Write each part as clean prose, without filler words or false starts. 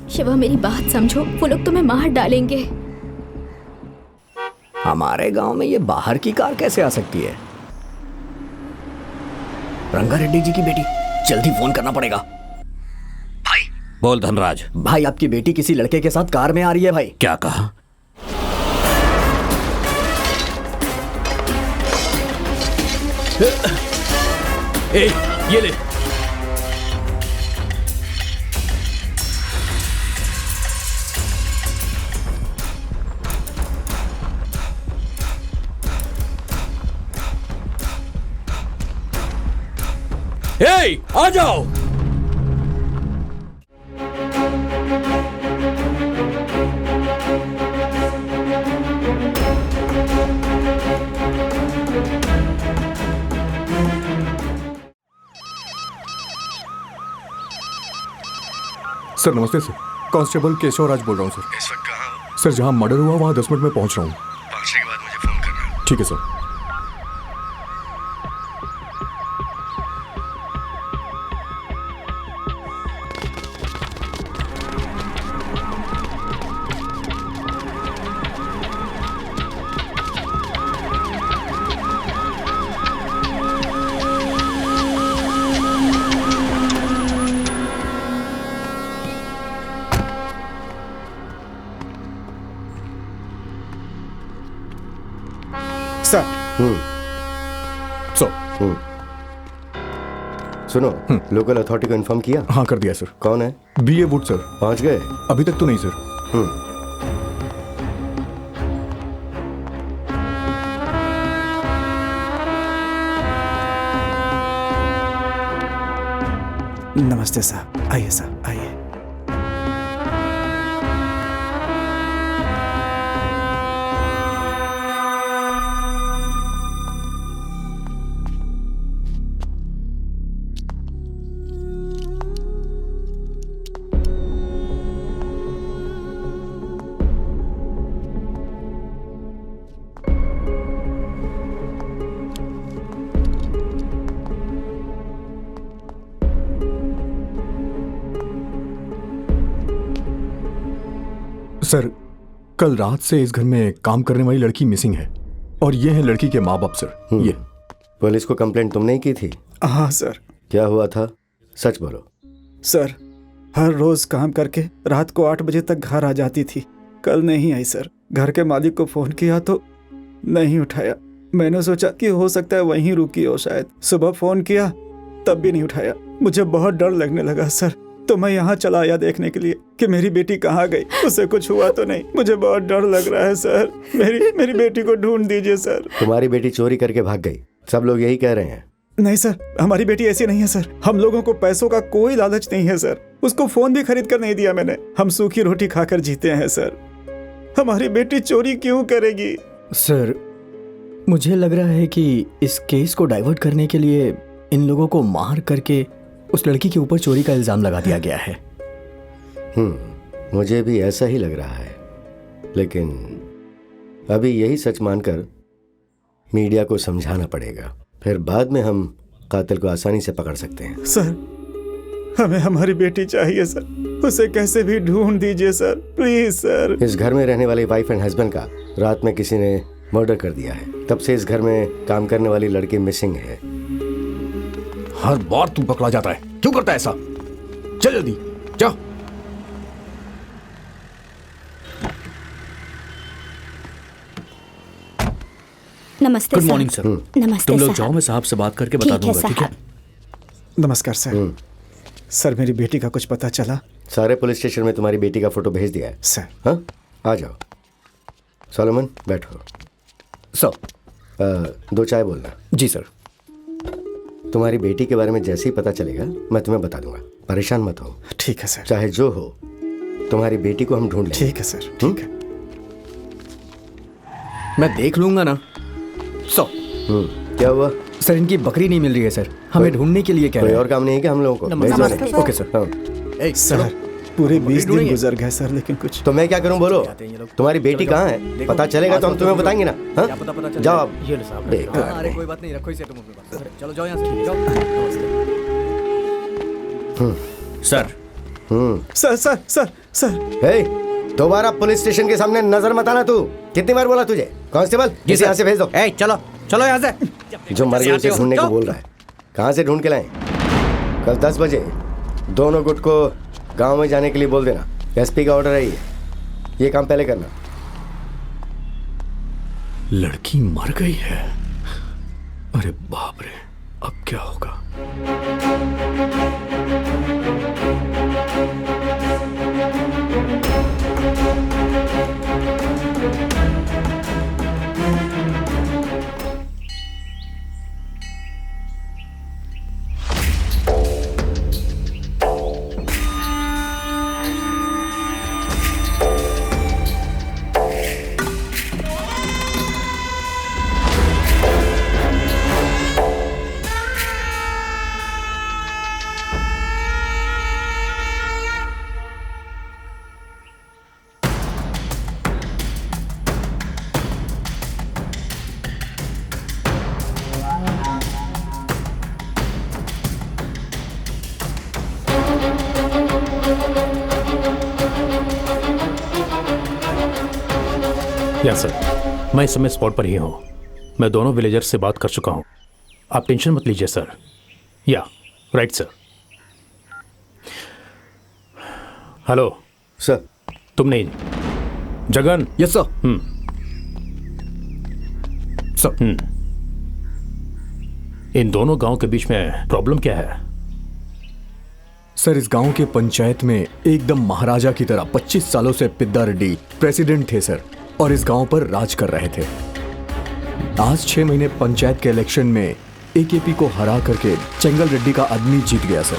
शिवा मेरी बात समझो, वो लोग तुम्हें मार डालेंगे। हमारे गांव में ये बाहर की कार कैसे आ सकती है? रंगा रेड्डी जी की बेटी, जल्दी फोन करना पड़ेगा। भाई बोल धनराज। भाई आपकी बेटी किसी लड़के के साथ कार में आ रही है भाई। क्या कहा? ए, ये ले। ए, आ जाओ। सर नमस्ते सर, कांस्टेबल केशव राज बोल रहा हूँ सर। इस वक्त कहाँ हो? सर जहाँ मर्डर हुआ वहाँ 10 मिनट में पहुँच रहा हूँ। पहुंचने के बाद मुझे फोन करना। ठीक है सर। सर सर सुनो, लोकल अथॉरिटी को इन्फॉर्म किया? हाँ कर दिया सर। कौन है? BA would sir. पहुंच गए? अभी तक तो नहीं सर। नमस्ते साहब, आइए साहब आइए। सर कल रात से इस घर में काम करने वाली लड़की मिसिंग है और ये है लड़की के माँ बाप सर। ये पुलिस को कंप्लेंट तुमने ही की थी? हाँ सर। क्या हुआ था, सच बोलो। सर हर रोज काम करके रात को 8 बजे तक घर आ जाती थी। कल नहीं आई सर। घर के मालिक को फोन किया तो नहीं उठाया। मैंने सोचा कि हो सकता है वहीं रुकी हो शायद। सुबह फोन किया तब भी नहीं उठाया। मुझे बहुत डर लगने लगा सर, तो मैं यहाँ चला आया देखने के लिए कि मेरी बेटी कहाँ गई, उसे कुछ हुआ तो नहीं। मुझे बहुत डर लग रहा है सर। मेरी बेटी को ढूंढ दीजिए सर। तुम्हारी बेटी चोरी करके भाग गई, सब लोग यही कह रहे हैं। नहीं सर, हमारी बेटी ऐसी नहीं है सर। हम लोगों को पैसों का कोई लालच नहीं है सर। उसको फोन भी खरीद कर नहीं दिया मैंने। हम सूखी रोटी खाकर जीते हैं सर। हमारी बेटी चोरी क्यों करेगी? सर मुझे लग रहा है कि इस केस को डाइवर्ट करने के लिए इन लोगों को मार करके उस लड़की के ऊपर चोरी का इल्जाम लगा दिया गया है। मुझे भी ऐसा ही लग रहा है, लेकिन अभी यही सच मानकर मीडिया को समझाना पड़ेगा, फिर बाद में हम कातिल को आसानी से पकड़ सकते हैं। सर हमें हमारी बेटी चाहिए सर। उसे कैसे भी ढूंढ दीजिए सर, प्लीज सर। इस घर में रहने वाले वाइफ एंड हस्बैंड का रात में किसी ने मर्डर कर दिया है। तब से इस घर में काम करने वाली लड़की मिसिंग है। हर बार तू पकड़ा जाता है, क्यों करता है ऐसा? चल जल्दी जा। नमस्ते गुड मॉर्निंग सर। नमस्ते तुम लोग साहब। जाओ, मैं साहब से बात करके बता दूंगा। ठीक है? नमस्कार सर। सर मेरी बेटी का कुछ पता चला? सारे पुलिस स्टेशन में तुम्हारी बेटी का फोटो भेज दिया है सर। हाँ, आ जाओ। सोलोमन बैठो। सर 2 चाय बोलना। जी सर। तुम्हारी बेटी के बारे में जैसे ही पता चलेगा मैं तुम्हें बता दूंगा, परेशान मत हो। ठीक है सर। चाहे जो हो, तुम्हारी बेटी को हम ढूंढ लेंगे। ठीक है सर, ठीक है। मैं देख लूंगा ना। क्या हुआ? सर इनकी बकरी नहीं मिल रही है सर, हमें ढूंढने के लिए कह कोई रहे और काम नहीं है क्या हम लोगों को? भेज दो नमस्ते उन्हें। Okay sir. हाँ। सर पूरे 20 दिन गुजर गए सर, लेकिन कुछ। तो मैं क्या करूं बोलो? तुम्हारी बेटी कहाँ है? पता चलेगा तो हम तुम्हें बताएंगे ना। हाँ? जाओ आप। ये लो साहब। बेकार अरे नहीं। कोई बात नहीं, रखो इसे तुम अपने पास। चलो जाओ यहाँ से, जाओ। Sir sir sir sir sir hey, दोबारा पुलिस स्टेशन के सामने नजर मत आना तू। कितनी बार बोला तुझे? कांस्टेबल, इसे यहाँ से भेज दो। ए, चलो चलो यहाँ से। जो मर गए उसे ढूंढने को बोल रहा है। कहाँ से ढूंढ के लाएं? कल 10 बजे दोनों गुट को गांव में जाने के लिए बोल देना। एसपी का ऑर्डर है ये काम पहले करना। लड़की मर गई है। अरे बाप रे, अब क्या होगा? यस सर, मैं इस समय स्पॉट पर ही हूँ। मैं दोनों विलेजर्स से बात कर चुका हूँ। आप टेंशन मत लीजिए सर। या राइट सर। Hello sir. तुम नहीं, जगन। Yes sir. सर, इन दोनों गांव के बीच में प्रॉब्लम क्या है? सर इस गांव के पंचायत में एकदम महाराजा की तरह 25 सालों से पिद्दा रेड्डी प्रेसिडेंट थे सर, और इस गांव पर राज कर रहे थे। आज 6 महीने पंचायत के इलेक्शन में एकेपी को हरा करके चेंगल रेड्डी का आदमी जीत गया सर।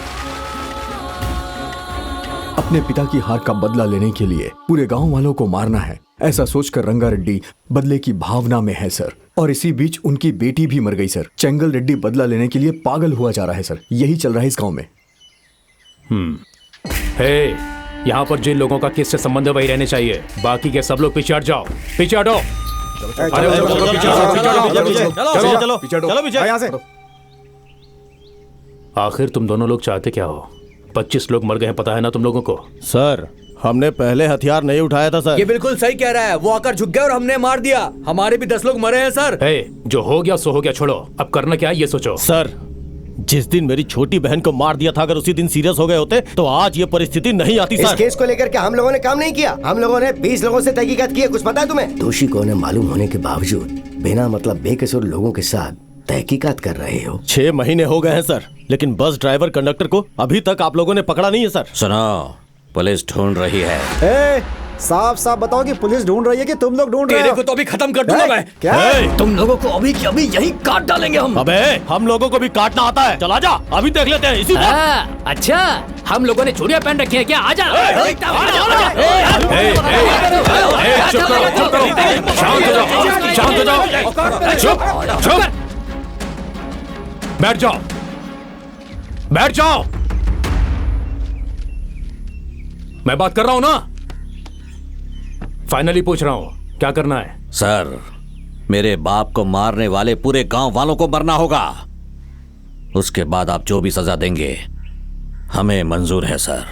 अपने पिता की हार का बदला लेने के लिए पूरे गांव वालों को मारना है, ऐसा सोचकर रंगा रेड्डी बदले की भावना में है सर। और इसी बीच उनकी बेटी भी मर गई सर। चेंगल रेड्डी बदला लेने के लिए पागल हुआ जा रहा है सर। यही चल रहा है इस गांव में। हे, यहाँ पर जिन लोगों का केस से संबंध वही रहने चाहिए, बाकी के सब लोग पीछे हट जाओ। पीछे हटो। आखिर तुम दोनों लोग चाहते क्या हो? 25 लोग मर गए हैं, पता है ना तुम लोगों को? सर, हमने पहले हथियार नहीं उठाया था सर। ये बिल्कुल सही कह रहा है। वो आकर झुक गया और हमने मार दिया। हमारे भी 10 लोग मरे हैं सर। हे, जो हो गया सो हो गया, छोड़ो। अब करना क्या है ये सोचो। सर, जिस दिन मेरी छोटी बहन को मार दिया था, अगर उसी दिन सीरियस हो गए होते तो आज ये परिस्थिति नहीं आती सर। इस केस को लेकर के हम लोगों ने काम नहीं किया। हम लोगों ने 20 लोगों से तहकीकात की है। कुछ पता है तुम्हें? दोषी को ने मालूम होने के बावजूद बिना मतलब बेकसूर लोगों के साथ तहकीकात कर रहे हो। 6 महीने हो गए हैं सर, लेकिन बस ड्राइवर कंडक्टर को अभी तक आप लोगों ने पकड़ा नहीं है सर। सुनो, पुलिस ढूंढ रही है। साफ साफ बताओ कि पुलिस ढूंढ रही है कि तुम लोग ढूंढ रहे तेरे हो? को तो अभी खत्म कर दूंगा मैं। क्या? तुम लोगों को अभी की अभी यही काट डालेंगे हम। अबे, हम लोगों को भी काटना आता है। चला जा, अभी देख लेते हैं इसी बात। अच्छा, हम लोगों ने चूड़ियां पहन रखी है क्या? आजा। चुप करो, चुप करो। शांत हो जाओ, शांत हो जाओ। चुप, चुप। बैठ जाओ, बैठ जाओ। मैं बात कर रहा हूं ना। फाइनली पूछ रहा हूं, क्या करना है? सर, मेरे बाप को मारने वाले पूरे गांव वालों को मरना होगा। उसके बाद आप जो भी सजा देंगे हमें मंजूर है सर।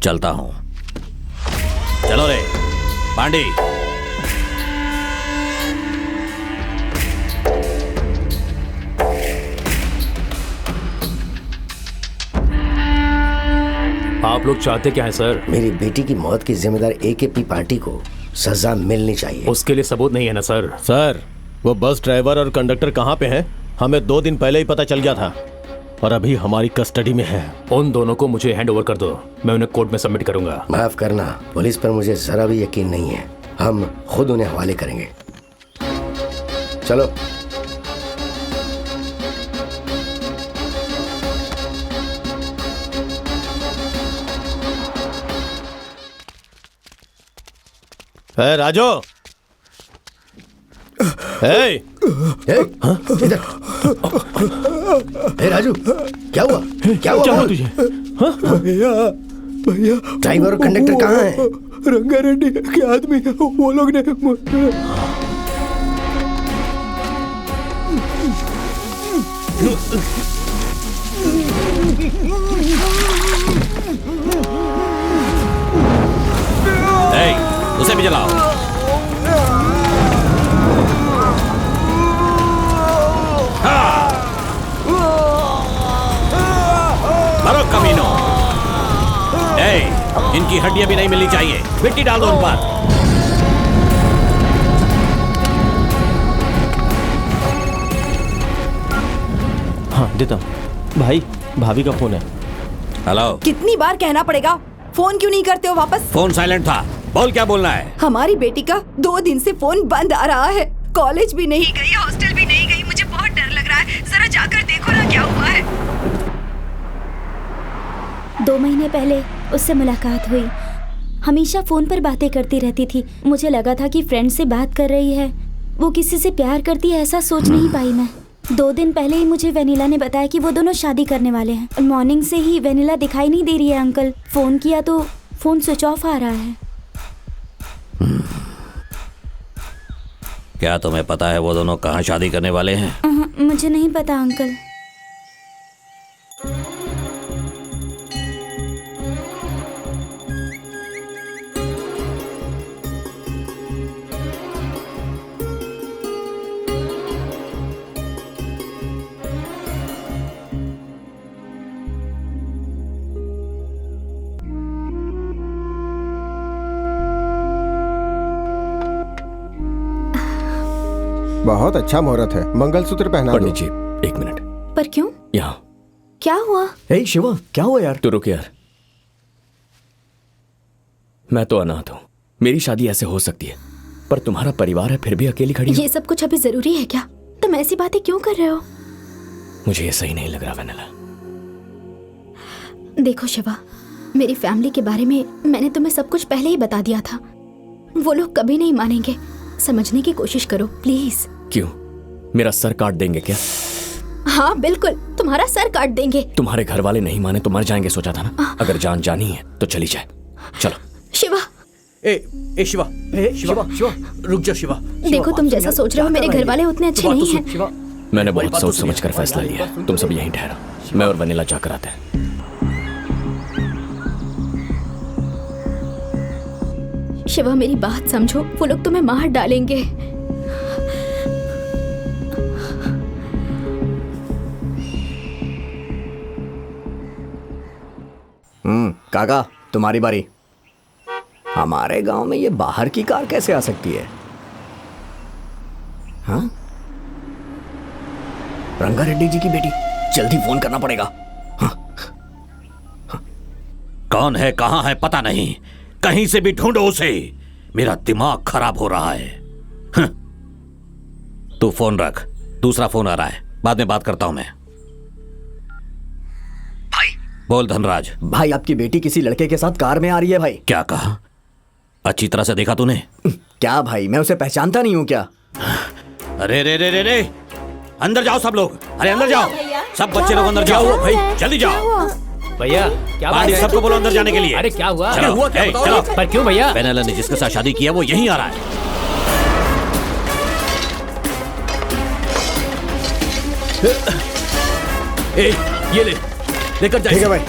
चलता हूं। चलो रे पांडी। आप लोग चाहते क्या है सर? मेरी बेटी की मौत की जिम्मेदार एकेपी पार्टी को सजा मिलनी चाहिए। उसके लिए सबूत नहीं है ना सर? सर, वो बस ड्राइवर और कंडक्टर कहाँ पे हैं? हमें 2 दिन पहले ही पता चल गया था और अभी हमारी कस्टडी में है। उन दोनों को मुझे हैंड ओवर कर दो, मैं उन्हें कोर्ट में सबमिट करूंगा। माफ करना, पुलिस पर मुझे जरा भी यकीन नहीं है। हम खुद उन्हें हवाले करेंगे। चलो। राजू, इधर। राजू, क्या हुआ? क्या हुआ तुझे? भैया ड्राइवर और कंडक्टर कहाँ हैं? रंगा रेड्डी के आदमी वो लोग ने भी चलाओ। मरो कमीनो। इनकी हड्डियां भी नहीं मिलनी चाहिए। मिट्टी डाल दो उन पर। हाँ देता हूँ। भाई भाभी का फोन है। हेलो। कितनी बार कहना पड़ेगा, फोन क्यों नहीं करते हो वापस? फोन साइलेंट था। बोल क्या बोलना है? हमारी बेटी का 2 दिन से फोन बंद आ रहा है। कॉलेज भी नहीं गई, हॉस्टल भी नहीं गई। मुझे बहुत डर लग रहा है। जरा जाकर देखो ना क्या हुआ है। 2 महीने पहले उससे मुलाकात हुई। हमेशा फोन पर बातें करती रहती थी। मुझे लगा था कि फ्रेंड से बात कर रही है, वो किसी से प्यार करती है, ऐसा सोच नहीं पाई मैं। 2 दिन पहले ही मुझे वेनिला ने बताया कि वो दोनों शादी करने वाले हैं। मॉर्निंग से ही वेनिला दिखाई नहीं दे रही है अंकल। फोन किया तो फोन स्विच ऑफ आ रहा है। क्या तुम्हें पता है वो दोनों कहाँ शादी करने वाले हैं? मुझे नहीं पता अंकल। बहुत अच्छा मुहूर्त है, मंगलसूत्र पहना दो। पंडित जी 1 मिनट। पर क्यों? यहाँ। क्या हुआ? हे शिवा, क्या हुआ यार? तू रुक यार। मैं तो अनाथ हूँ, मेरी शादी ऐसे हो सकती है, पर तुम्हारा परिवार है फिर भी अकेली खड़ी हो। ये सब कुछ अभी जरूरी है क्या? तुम ऐसी बातें क्यों कर रहे हो? मुझे ये सही नहीं लग रहा वेनिला। देखो शिवा, मेरी फैमिली के बारे में मैंने तुम्हें सब कुछ पहले ही बता दिया था। वो लोग कभी नहीं मानेंगे। समझने की कोशिश करो प्लीज। क्यों? मेरा सर काट देंगे क्या? हाँ बिल्कुल, तुम्हारा सर काट देंगे। तुम्हारे घर वाले नहीं माने तो मर जाएंगे, सोचा था ना। अगर जान जानी है तो चली जाए। चलो। शिवा। ए शिवा, शिवा रुक जा शिवा। देखो तुम जैसा सोच रहे हो मेरे घर वाले उतने अच्छे नहीं हैं। मैंने बहुत सोच समझ कर फैसला लिया। तुम सब यहीं ठहरो, मैं और वेनिला जाकर आते हैं। शिवा मेरी बात समझो, वो लोग तुम्हें मार डालेंगे। काका तुम्हारी बारी। हमारे गांव में ये बाहर की कार कैसे आ सकती है? हाँ? रंगा रेड्डी जी की बेटी, जल्दी फोन करना पड़ेगा। कौन है, कहां है पता नहीं, कहीं से भी ढूंढो उसे। मेरा दिमाग खराब हो रहा है। तू फोन रख, दूसरा फोन आ रहा है, बाद में बात करता हूं मैं। भाई बोल धनराज। भाई आपकी बेटी किसी लड़के के साथ कार में आ रही है भाई। क्या कहा? अच्छी तरह से देखा तूने? क्या भाई, मैं उसे पहचानता नहीं हूँ क्या? अरे रे रे रे रे, अंदर जाओ सब लोग। अरे अंदर जाओ, सब बच्चे लोग अंदर जाओ। भाई जल्दी जाओ भैया। क्या बात है? है? सबको बोलो अंदर जाने के लिए। अरे क्या हुआ? चलो, हुआ क्या? चलो। पर क्यों भैया? वेनिला ने जिसके साथ शादी किया वो यहीं आ रहा है। ये ले, लेकर जाइए। ठीक है भाई।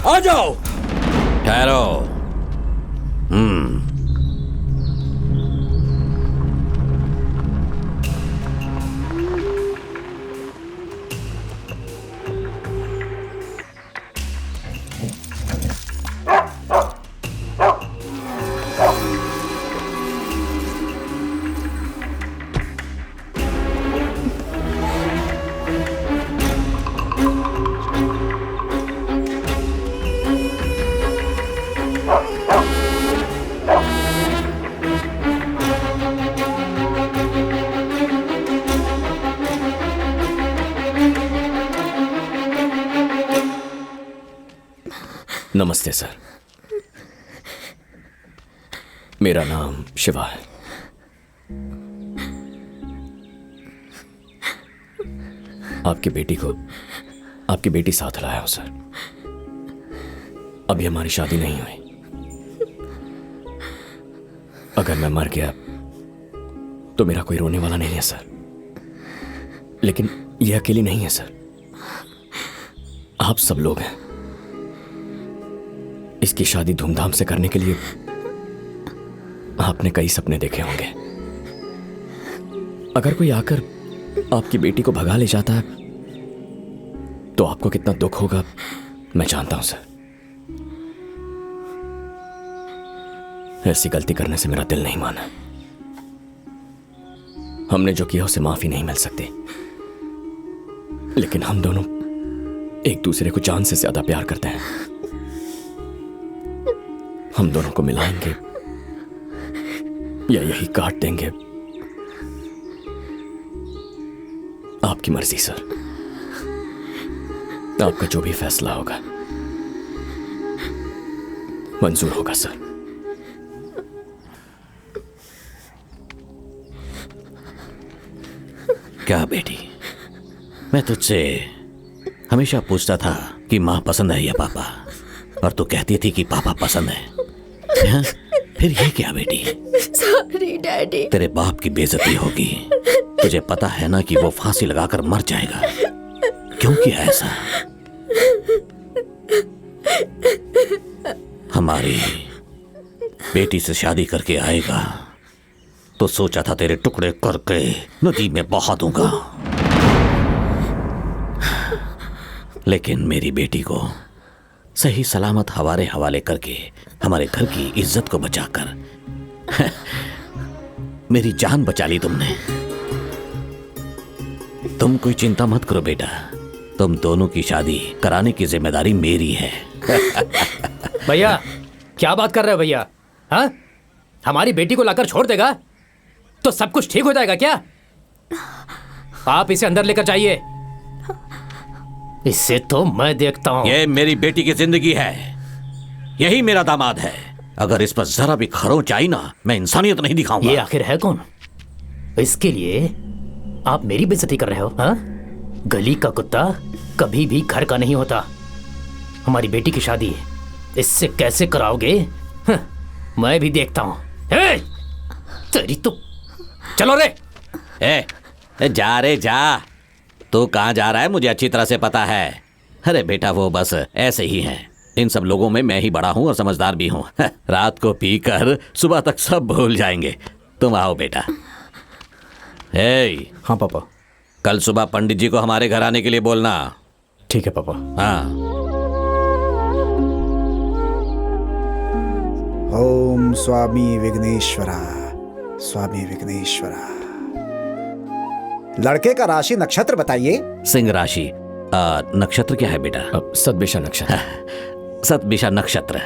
आ जाओ। ठहरो। नमस्ते सर, मेरा नाम शिवा है। आपकी बेटी साथ लाया हूं सर। अभी हमारी शादी नहीं हुई। अगर मैं मर गया तो मेरा कोई रोने वाला नहीं है सर, लेकिन यह अकेली नहीं है सर, आप सब लोग हैं। इसकी शादी धूमधाम से करने के लिए आपने कई सपने देखे होंगे। अगर कोई आकर आपकी बेटी को भगा ले जाता है तो आपको कितना दुख होगा मैं जानता हूं सर। ऐसी गलती करने से मेरा दिल नहीं माना। हमने जो किया उसे माफी नहीं मिल सकती, लेकिन हम दोनों एक दूसरे को जान से ज्यादा प्यार करते हैं। हम दोनों को मिलाएंगे या यही काट देंगे, आपकी मर्जी सर। आपका जो भी फैसला होगा मंजूर होगा सर। क्या बेटी, मैं तुझसे हमेशा पूछता था कि माँ पसंद है या पापा, और तू कहती थी कि पापा पसंद है। हाँ? फिर ये क्या बेटी? Sorry daddy. तेरे बाप की बेइज्जती होगी। तुझे पता है ना कि वो फांसी लगाकर मर जाएगा। क्यों किया ऐसा? हमारी बेटी से शादी करके आएगा तो सोचा था तेरे टुकड़े करके नदी में बहा दूंगा, लेकिन मेरी बेटी को सही सलामत हवाले करके हमारे घर की इज्जत को बचाकर मेरी जान बचा ली तुमने। तुम कोई चिंता मत करो बेटा, तुम दोनों की शादी कराने की जिम्मेदारी मेरी है। भैया क्या बात कर रहे हो भैया? हाँ, हमारी बेटी को लाकर छोड़ देगा तो सब कुछ ठीक हो जाएगा क्या? आप इसे अंदर लेकर जाइए, इससे तो मैं देखता हूं। ये मेरी बेटी की जिंदगी है, यही मेरा दामाद है। अगर इस पर जरा भी खरोंच आई ना, मैं इंसानियत नहीं दिखाऊंगा। ये आखिर है कौन? इसके लिए आप मेरी बेइज्जती कर रहे हो? हाँ? गली का कुत्ता कभी भी घर का नहीं होता। हमारी बेटी की शादी इससे कैसे कराओगे? हाँ, मैं भी देखता हूं। तेरी तो चलो रे। जा रे जा। तू कहाँ जा रहा है मुझे अच्छी तरह से पता है। अरे बेटा वो बस ऐसे ही हैं। इन सब लोगों में मैं ही बड़ा हूँ और समझदार भी हूँ। रात को पीकर सुबह तक सब भूल जाएंगे। तुम आओ बेटा। हाँ पापा। कल सुबह पंडित जी को हमारे घर आने के लिए बोलना। ठीक है पापा। हाँ। ओम स्वामी विघ्नेश्वरा, स्वामी विघ्नेश्वरा। लड़के का राशि नक्षत्र बताइए। सिंह राशि। नक्षत्र क्या है बेटा? सतभिषा नक्षत्र। सतभिषा नक्षत्र।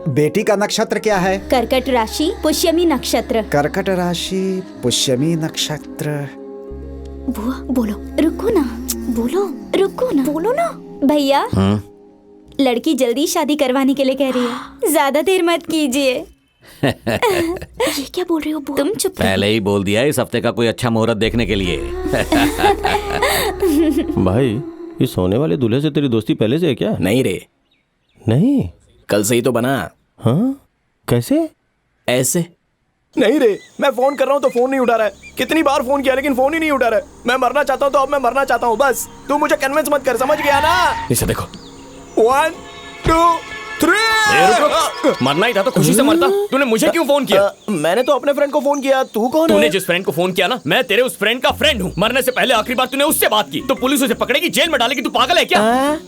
बेटी का नक्षत्र क्या है? कर्कट राशि, पुष्यमी नक्षत्र। कर्कट राशि, पुष्यमी नक्षत्र। बुआ बोलो, रुको ना, बोलो ना भैया। लड़की जल्दी शादी करवाने के लिए कह रही है, ज्यादा देर मत कीजिए। ये क्या बोल रहे हो बुआ? तुम चुप। पहले ही बोल दिया इस हफ्ते का कोई अच्छा मुहूर्त देखने के लिए। भाई, ये सोने वाले दूल्हे से तेरी दोस्ती पहले से है क्या? नहीं रे, नहीं, कल से ही तो बना। हाँ, कैसे? ऐसे नहीं रे, मैं फोन कर रहा हूँ तो फोन नहीं उठा रहा है। कितनी बार फोन किया लेकिन फोन ही नहीं उठा रहा है। मैं मरना चाहता हूँ तो अब मैं मरना चाहता हूँ, बस तू मुझे कन्विंस मत कर, समझ गया ना? इसे देखो। 1 2 3। मरना ही था तो खुशी से मरता। तूने मुझे क्यों फोन किया? मैंने तो अपने फ्रेंड को फोन किया। तू कौन है? तूने जिस फ्रेंड को फोन किया ना, मैं तेरे उस फ्रेंड का फ्रेंड हूँ। मरने से पहले आखिरी बार तूने उससे बात की तो पुलिस उसे पकड़ेगी, जेल में डालेगी। तू पागल है क्या?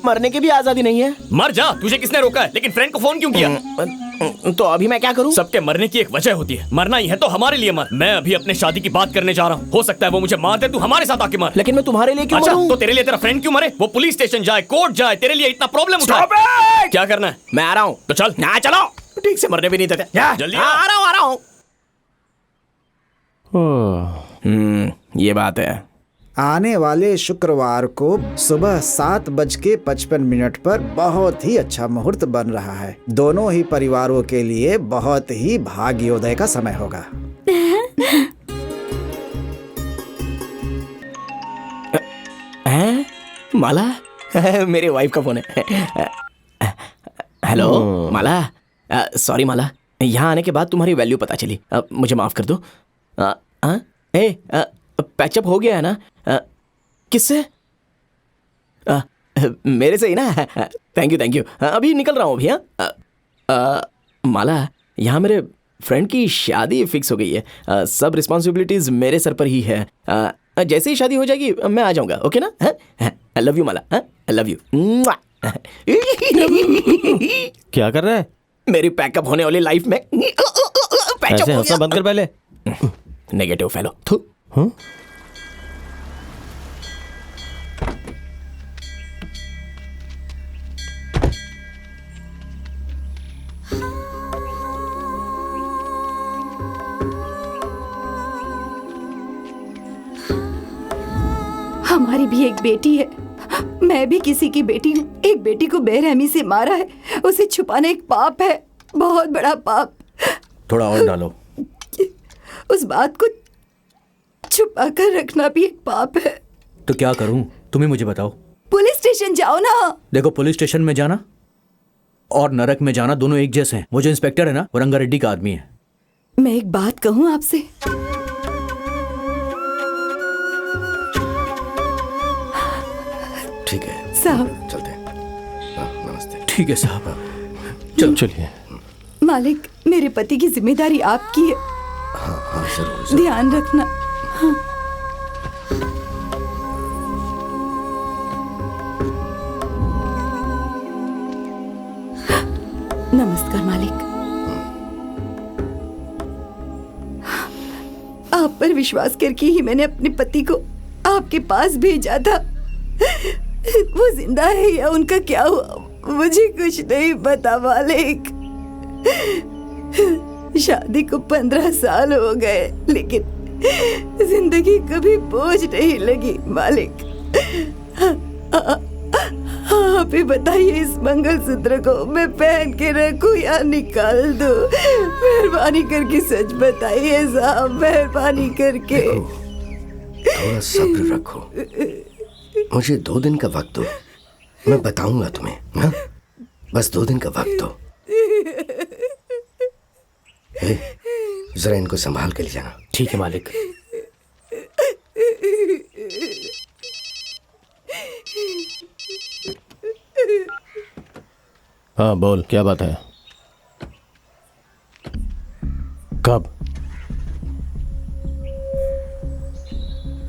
मरने की भी आजादी नहीं है। मर जा, तुझे किसने रोका है? लेकिन फ्रेंड को फोन क्यों किया? तो अभी मैं क्या करूं? सबके मरने की एक वजह होती है, मरना ही है तो हमारे लिए मर। मैं अभी अपने शादी की बात करने जा रहा हूँ। हो सकता है वो मुझे मार दे, तू हमारे साथ आके मर। लेकिन मैं तुम्हारे लिए क्यों अच्छा, मरूं? तो तेरे लिए तेरा फ्रेंड क्यों मरे? वो पुलिस स्टेशन जाए, कोर्ट जाए, तेरे लिए इतना प्रॉब्लम उठाए। क्या करना है? मैं आ रहा हूँ। तो चल। ना चलो, ठीक से मरने भी नहीं देते। जल्दी आ रहा हूँ। ये बात है। आने वाले शुक्रवार को सुबह 7:55 पर बहुत ही अच्छा मुहूर्त बन रहा है। दोनों ही परिवारों के लिए बहुत ही भाग्योदय का समय होगा। माला, मेरे वाइफ का फोन है। हेलो माला, सॉरी माला, यहाँ आने के बाद तुम्हारी वैल्यू पता चली। मुझे माफ कर दो। पैचअप हो गया है ना? किससे? मेरे से ही ना? Thank you. अभी निकल रहा हूँ अभी। माला, यहाँ मेरे फ्रेंड की शादी फिक्स हो गई है। सब रिस्पॉन्सिबिलिटीज मेरे सर पर ही है। जैसे ही शादी हो जाएगी मैं आ जाऊंगा। ओके ना? I love you Mala, I love you. क्या कर रहा है? मेरी पैकअप होने वाली लाइफ में ऐसे हंसना बंद कर पहले। Negative fellow. हमारी भी एक बेटी है, मैं भी किसी की बेटी हूँ। एक बेटी को बेरहमी से मारा है, उसे छुपाना एक पाप है, बहुत बड़ा पाप। थोड़ा और डालो। उस बात को छुपा कर रखना भी एक पाप है। तो क्या करूं? तुम्हें मुझे बताओ। पुलिस स्टेशन जाओ ना। देखो, पुलिस स्टेशन में जाना और नरक में जाना दोनों एक जैसे हैं। वो जो इंस्पेक्टर है ना, वो रंगा रेड्डी का आदमी है। मैं एक बात कहूँ आपसे? ठीक है साहब, चलते हैं। नमस्ते। ठीक है साहब, चलिए। मालिक, मेरे पति की जिम्मेदारी आपकी है। हाँ, जरूर। ध्यान रखना। हाँ। नमस्कार मालिक। आप पर विश्वास करके ही मैंने अपने पति को आपके पास भेजा था। वो जिंदा है या उनका क्या हुआ मुझे कुछ नहीं पता मालिक। शादी को 15 साल हो गए, लेकिन जिंदगी कभी बोझ नहीं लगी मालिक। आप ही बताइए, इस मंगलसूत्र को मैं पहन के रखूं या निकाल दूं? मेहरबानी करके सच बताइए साहब, मेहरबानी करके। थोड़ा सब्र रखो, मुझे 2 दिन का वक्त दो, मैं बताऊंगा तुम्हें ना। बस 2 दिन का वक्त दो। जरा इनको संभाल के ले जाना। ठीक है मालिक। हाँ बोल, क्या बात है? कब?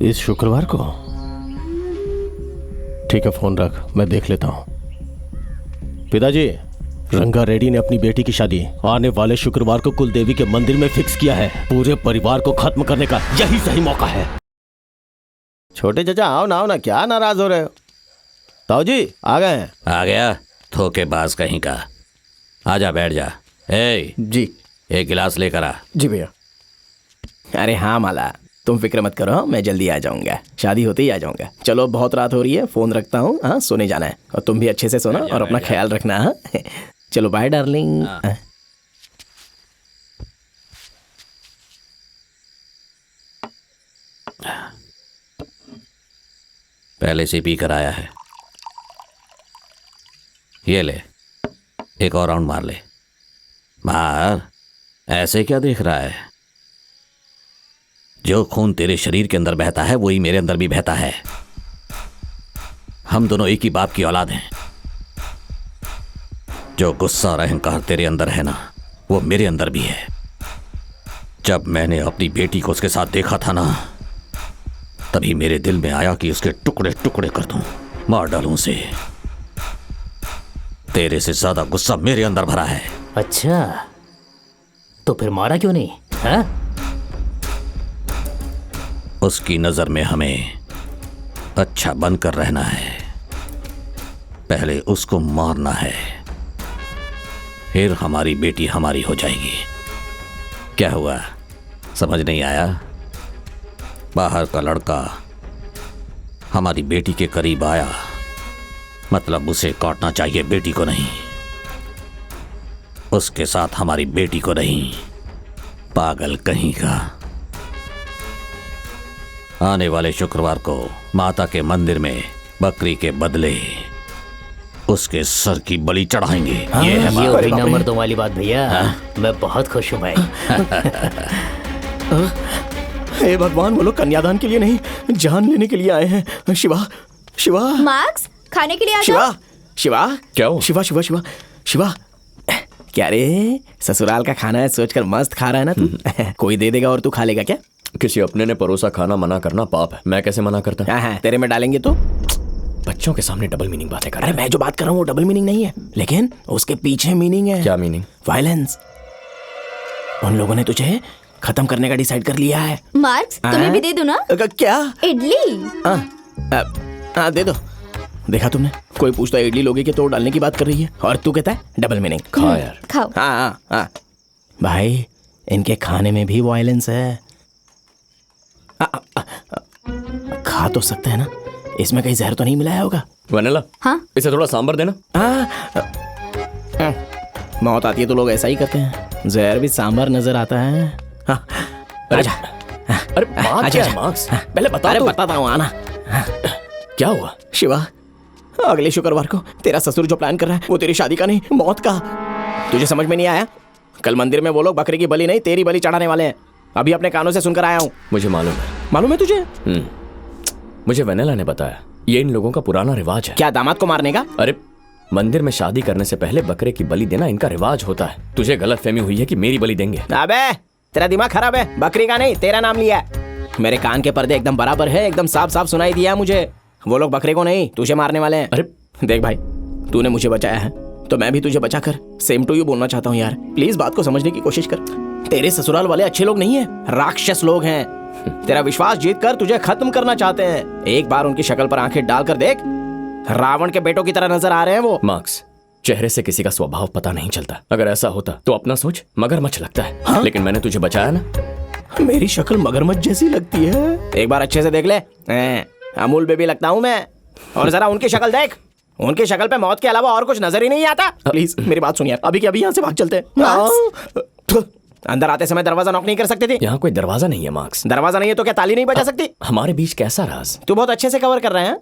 इस शुक्रवार को? ठीक है, फोन रख, मैं देख लेता हूं। पिताजी, रंगा रेड्डी ने अपनी बेटी की शादी आने वाले शुक्रवार को कुलदेवी के मंदिर में फिक्स किया है। पूरे परिवार को खत्म करने का यही सही मौका है। छोटे चाचा, आओ ना, क्या नाराज हो रहे हो? ताऊ जी आ गए हैं। आ गया धोखेबाज कहीं का। आजा, बैठ जा। जी, एक गिलास लेकर आ। जी भैया। अरे हाँ माला, तुम फिक्र मत करो, मैं जल्दी आ जाऊंगा। शादी होते ही आ जाऊंगा। चलो, बहुत रात हो रही है, फोन रखता हूँ। हाँ, सोने जाना है और तुम भी अच्छे से सोना और अपना ख्याल रखना। हाँ, चलो बाय डार्लिंग। पहले से पी कर आया है। ये ले, एक और राउंड मार ले। मार, ऐसे क्या देख रहा है? जो खून तेरे शरीर के अंदर बहता है वही मेरे अंदर भी बहता है। हम दोनों एक ही बाप की औलाद हैं। जो गुस्सा और अहंकार तेरे अंदर है ना, वो मेरे अंदर भी है। जब मैंने अपनी बेटी को उसके साथ देखा था ना, तभी मेरे दिल में आया कि उसके टुकड़े टुकड़े कर दूं, मार डालूं उसे। तेरे से ज्यादा गुस्सा मेरे अंदर भरा है। अच्छा, तो फिर मारा क्यों नहीं? हाँ? उसकी नजर में हमें अच्छा बनकर रहना है। पहले उसको मारना है, फिर हमारी बेटी हमारी हो जाएगी। क्या हुआ, समझ नहीं आया? बाहर का लड़का हमारी बेटी के करीब आया मतलब उसे काटना चाहिए, बेटी को नहीं। उसके साथ हमारी बेटी को नहीं। पागल कहीं का। आने वाले शुक्रवार को माता के मंदिर में बकरी के बदले उसके सर की बलि चढ़ाएंगे। ये है ये बात। बिना मर्दों वाली बात भैया। मैं बहुत खुश हूँ भाई। हे भगवान, वो लोग कन्यादान के लिए नहीं, जान लेने के लिए आए हैं। शिवा, शिवा, मार्क्स, खाने के लिए आ शिवा, जाओ। शिवा, क्या हो? शिवा, शिवा, शिवा, शिवा। क्या रे, ससुराल का खाना है सोचकर मस्त खा रहा है ना तू? कोई दे देगा और तू खा लेगा क्या? किसी अपने ने परोसा खाना मना करना पाप है। मैं कैसे मना करता? हाँ, तेरे में डालेंगे तो? बच्चों के सामने डबल मीनिंग बातें कर रहा अरे मैं जो बात कर रहा हूँ वो डबल मीनिंग नहीं है, लेकिन उसके पीछे मीनिंग है। क्या मीनिंग? वायलेंस। उन लोगों ने तुझे खत्म करने का डिसाइड कर लिया है। मार्क्स, तुम्हें भी दे दूं ना? क्या? इडली। हाँ, दे दो। देखा तुमने, कोई पूछता है इडली लोगे के तोड़ डालने की बात कर रही है और तू कहता है डबल मीनिंग। खा यार। खाओ। हाँ। भाई, इनके खाने में भी वायलेंस है। खा तो सकते हैं ना, इसमें कहीं जहर तो नहीं मिलाया होगा? वनीला, हाँ? इसे थोड़ा सांबर देना। मौत आती है तो लोग ऐसा ही करते हैं, जहर भी सांबर नजर आता है। अरे बात क्या है मार्क्स? पहले बता। अरे बताता हूँ, आना। क्या हुआ? शिवा, अगले शुक्रवार को तेरा ससुर जो प्लान कर रहा है वो तेरी शादी का नहीं, मौत का। तुझे समझ में नहीं आया? कल मंदिर में वो लोग बकरी की बलि नहीं तेरी बलि चढ़ाने वाले हैं। अभी अपने कानों से सुनकर आया हूँ। मुझे मालूम है। मालूम है तुझे? मुझे वनीला ने बताया। ये इन लोगों का पुराना रिवाज है। क्या, दामाद को मारने का? अरे मंदिर में शादी करने से पहले बकरे की बलि देना इनका रिवाज होता है। तुझे गलतफहमी हुई है कि मेरी बलि देंगे। अबे तेरा दिमाग खराब है, बकरी का नहीं तेरा नाम लिया है। मेरे कान के पर्दे एकदम बराबर है, एकदम साफ साफ सुनाई दिया मुझे। वो लोग बकरे को नहीं तुझे मारने वाले हैं। अरे देख भाई, तूने मुझे बचाया है तो मैं भी तुझे बचाकर सेम टू यू बोलना चाहता हूँ यार। प्लीज बात को समझने की कोशिश कर। तेरे ससुराल वाले अच्छे लोग नहीं है, राक्षस लोग हैं। तेरा विश्वास जीत कर तुझे खत्म करना चाहते हैं। एक बार उनकी शक्ल पर आंखें डालकर देख, रावण के बेटों की तरह नजर आ रहे हैं वो। मार्क्स, चेहरे से किसी का स्वभाव पता नहीं चलता। अगर ऐसा होता तो अपना सोच मगरमच्छ लगता है। हाँ? लेकिन मैंने तुझे बचाया ना। मेरी शक्ल मगरमच्छ जैसी लगती है, एक बार अच्छे से देख ले। अमूल बेबी लगता हूँ मैं। और जरा उनकी शक्ल देख, उनकी शक्ल पे मौत के अलावा और कुछ नजर ही नहीं आता। प्लीज मेरी बात सुनिए, अभी के अभी यहाँ से भाग चलते हैं। अंदर आते समय दरवाजा नॉक नहीं कर सकते थे? यहाँ कोई दरवाजा नहीं है मार्क्स। दरवाजा नहीं है तो क्या ताली नहीं बजा सकती? हमारे बीच कैसा राज? तू बहुत अच्छे से कवर कर रहे हैं।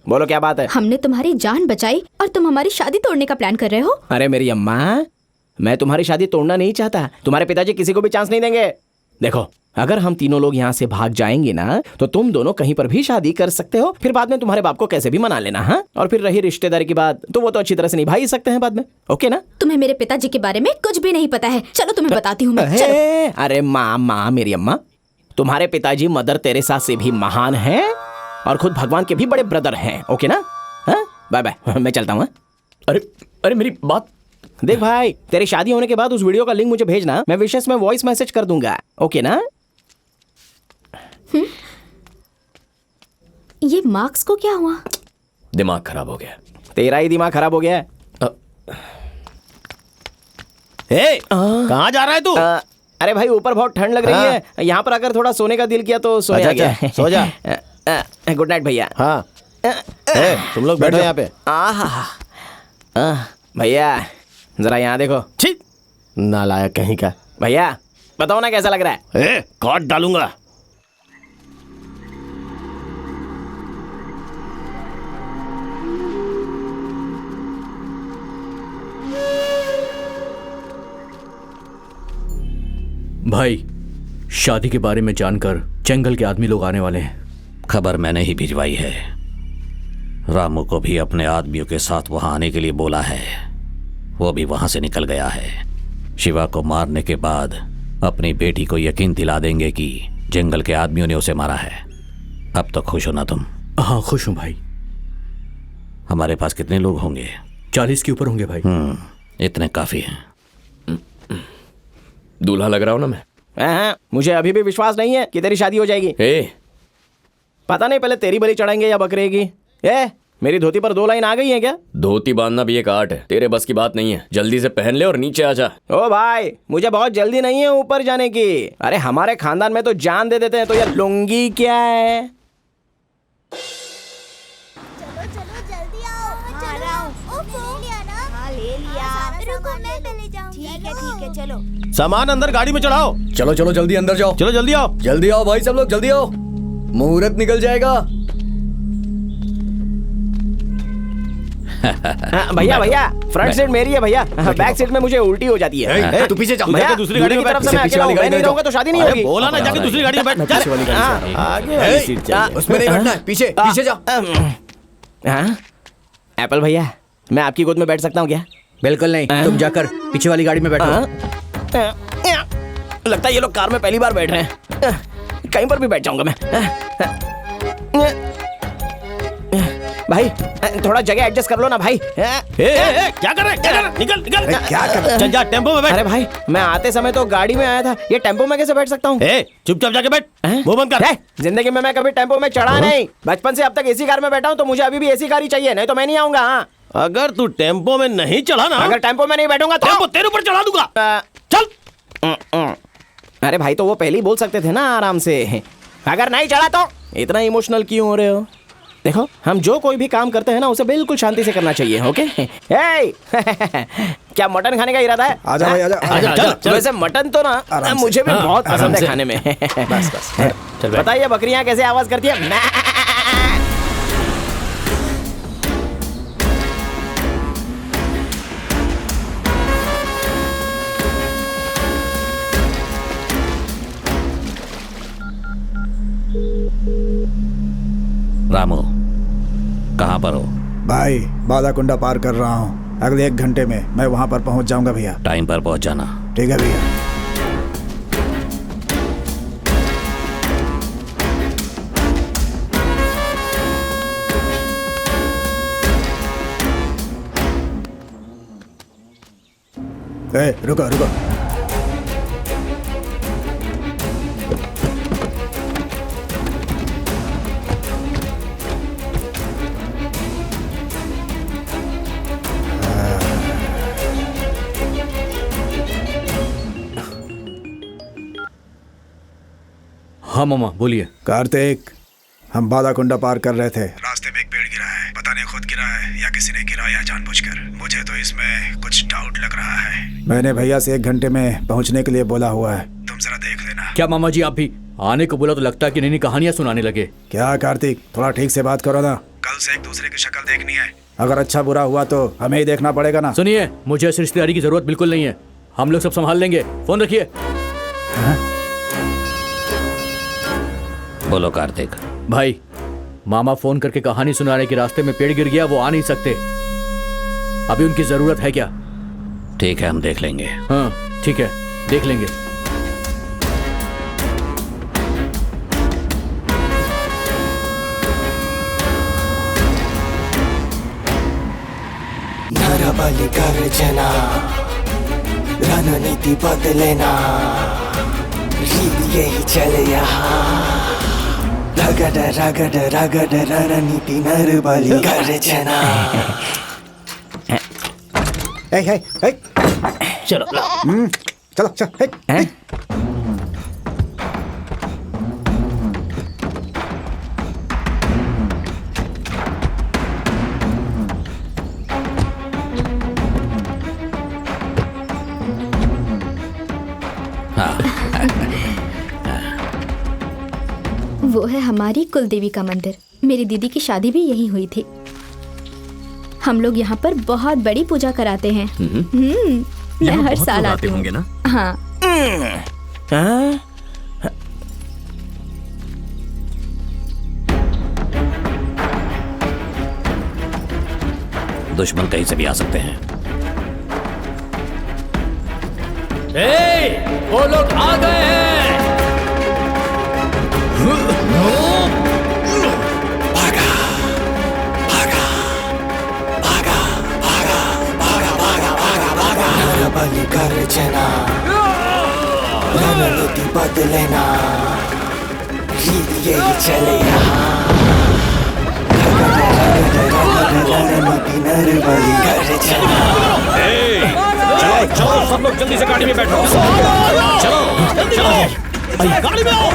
बोलो क्या बात है? हमने तुम्हारी जान बचाई और तुम हमारी शादी तोड़ने का प्लान कर रहे हो? अरे मेरी अम्मा, मैं तुम्हारी शादी तोड़ना नहीं चाहता। तुम्हारे पिताजी किसी को भी चांस नहीं देंगे। देखो, अगर हम तीनों लोग यहाँ से भाग जाएंगे ना तो तुम दोनों कहीं पर भी शादी कर सकते हो। फिर बाद में तुम्हारे बाप को कैसे भी मना लेना। हाँ, और फिर रही रिश्तेदारी की बात तो वो तो अच्छी तरह से निभा ही सकते हैं बाद में। ओके ना? तुम्हें मेरे पिताजी के बारे में कुछ भी नहीं पता है। चलो तुम्हें बताती हूँ मैं। चलो। अरे माँ, मेरी अम्मा, तुम्हारे पिताजी मदर तेरेसा से भी महान हैं और खुद भगवान के भी बड़े ब्रदर हैं। ओके ना? बाय बाय, मैं चलता हूँ। अरे मेरी बात देख भाई, तेरी शादी होने के बाद उस वीडियो का लिंक मुझे भेजना, मैं विशेष में वॉइस मैसेज कर दूंगा। ओके ना? ये मार्क्स को क्या हुआ? दिमाग खराब हो गया। तेरा ही दिमाग खराब हो गया है। कहाँ जा रहा है तू? अरे भाई, ऊपर बहुत ठंड लग रही है। यहाँ पर अगर थोड़ा सोने का दिल किया तो सोने आ गया। सो जा। गुड नाइट भैया। हाँ, तुम लोग बैठो यहाँ पे। भैया जरा यहाँ देखो। छी, नालायक कहीं का। भैया बताओ ना कैसा लग रहा है? काट डालूंगा। भाई, शादी के बारे में जानकर जंगल के आदमी लोग आने वाले हैं। खबर मैंने ही भिजवाई है। रामू को भी अपने आदमियों के साथ वहां आने के लिए बोला है। वो भी वहां से निकल गया है। शिवा को मारने के बाद अपनी बेटी को यकीन दिला देंगे कि जंगल के आदमियों ने उसे मारा है। अब तो खुश हो ना तुम? हाँ, खुश हूँ भाई। हमारे पास कितने लोग होंगे? 40 के ऊपर होंगे भाई। इतने काफी हैं। दूल्हा लग रहा हूं ना मैं? मुझे अभी भी विश्वास नहीं है कि तेरी शादी हो जाएगी। पता नहीं पहले तेरी बलि चढ़ाएंगे या बकरे की। मेरी धोती पर 2 लाइन आ गई है क्या? धोती बांधना भी एक आर्ट है, तेरे बस की बात नहीं है। जल्दी से पहन ले और नीचे आ जा। ओ भाई, मुझे बहुत जल्दी नहीं है ऊपर जाने की। अरे हमारे खानदान में तो जान दे देते हैं, तो ये लुंगी क्या है? रुको मैं पहले जाऊंगा। ठीक है चलो। सामान अंदर गाड़ी में चढ़ाओ। चलो चलो जल्दी अंदर जाओ। चलो जल्दी आओ। जल्दी आओ भाई सब लोग, जल्दी आओ, मुहूर्त निकल जाएगा। भैया भैया, फ्रंट सीट मेरी है भैया, बैक सीट में मुझे उल्टी हो जाती है। तू पीछे जा। भैया दूसरी गाड़ी में तरफ से मैं अकेला हूं, मैं नहीं रहूंगा तो शादी नहीं होगी। बोला ना, जाके दूसरी गाड़ी में बैठ। पीछे वाली गाड़ी से। आगे वाली सीट चाहिए। उसमें नहीं बैठना है, पीछे पीछे जा। एप्पल भैया, मैं आपकी गोद में बैठ सकता हूँ क्या? बिल्कुल नहीं, तुम जाकर पीछे वाली गाड़ी में बैठो। लगता है ये लोग कार में पहली बार बैठ रहे हैं। कहीं पर भी बैठ जाऊंगा मैं। भाई थोड़ा जगह एडजस्ट कर लो ना भाई। क्या कर रहे? निकल निकल। क्या कर रहे? चल जा, टेम्पो में बैठ। अरे भाई, मैं आते समय तो गाड़ी में आया था, ये टेम्पो में कैसे बैठ सकता हूँ? चुपचाप जाके बैठ, मुंह बंद कर। जिंदगी में मैं कभी टेम्पो में चढ़ा नहीं, बचपन से अब तक एसी कार में बैठा हूँ, तो मुझे अभी भी एसी कार ही चाहिए, नहीं तो मैं नहीं आऊंगा। अगर तू टेम्पो में नहीं चढ़ा ना, अगर टेम्पो में नहीं बैठूंगा तो टेम्पो तेरे ऊपर चढ़ा दूंगा। चल। अरे भाई, तो वो पहले ही बोल सकते थे ना आराम से। अगर नहीं चढ़ा तो इतना इमोशनल क्यों हो रहे हो? देखो, हम जो कोई भी काम करते हैं ना, उसे बिल्कुल शांति से करना चाहिए। ओके? क्या मटन खाने का इरादा है? आजा भाई, आजा। चल। वैसे मटन तो ना मुझे भी बहुत पसंद है खाने में। बस बताइए, बकरियां कैसे आवाज करती है? रामू, कहाँ पर हो? भाई, बालाकुंडा पार कर रहा हूँ, अगले 1 घंटे में मैं वहाँ पर पहुँच जाऊँगा भैया। टाइम पर पहुँच जाना। ठीक है भैया। रुको रुको। हाँ मामा, बोलिए। कार्तिक, हम बालाकुंडा पार कर रहे थे, रास्ते में एक पेड़ गिरा है, पता नहीं खुद गिरा है या किसी ने गिराया जानबूझकर। मुझे तो इसमें कुछ डाउट लग रहा है। मैंने भैया से 1 घंटे में पहुंचने के लिए बोला हुआ है, तुम जरा देख लेना। क्या मामा जी, आप भी आने को बोला तो लगता है कि नई कहानियां सुनाने लगे। क्या कार्तिक, थोड़ा ठीक से बात करो ना, कल से एक दूसरे की शक्ल देखनी है। अगर अच्छा बुरा हुआ तो हमें ही देखना पड़ेगा ना। सुनिए, मुझे इस रिश्तेदारी की जरूरत बिल्कुल नहीं है, हम लोग सब संभाल लेंगे। फोन रखिए। बोलो कार्तिक। भाई, मामा फोन करके कहानी सुना रहे कि रास्ते में पेड़ गिर गया, वो आ नहीं सकते। अभी उनकी जरूरत है क्या? ठीक है, हम देख लेंगे। हाँ ठीक है, देख लेंगे। नरबली गर्जना, रणनीति बदलेना, रीत यही चले यहाँ। रगड़ रगड़ रगड़ रणनीति नरबली गर्जना। चलो चलो चल। वो है हमारी कुलदेवी का मंदिर। मेरी दीदी की शादी भी यहीं हुई थी। हम लोग यहाँ पर बहुत बड़ी पूजा कराते हैं। मैं हर साल आती हूँ ना। हाँ। दुश्मन कहीं से भी आ सकते हैं। वो लोग आ गए हैं। भागा भागा भागा भागा भागा भागा भागा भागा। नरबली गर्जना, रणनीति बदलेना, रीत यही चले यहाँ। रणनीति नरबली गर्जना। चलो चलो सब लोग जल्दी से गाड़ी में बैठो। चलो चलो गाड़ी में आओ।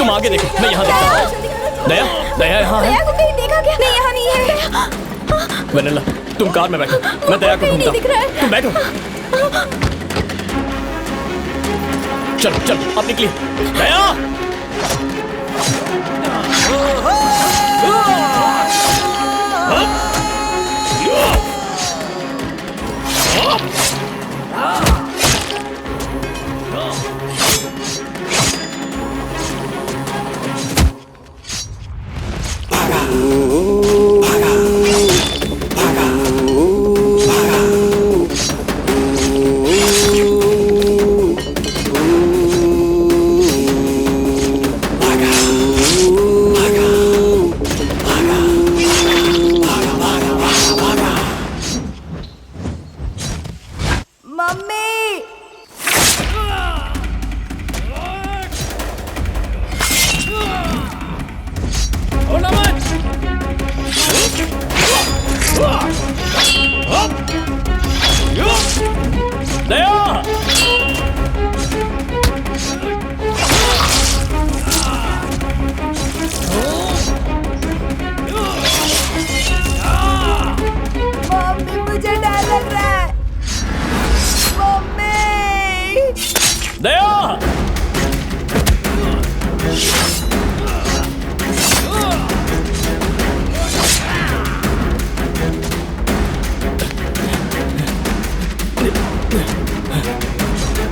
तुम आगे देखो, मैं यहाँ देखता हूँ। दया, दया यहाँ है। दया को कहीं देखा क्या? नहीं, यहाँ नहीं है। वनीला, तुम कार में बैठो, मैं दया को ढूंढता हूँ। तुम बैठो। चलो चलो, अब निकलिए। दया!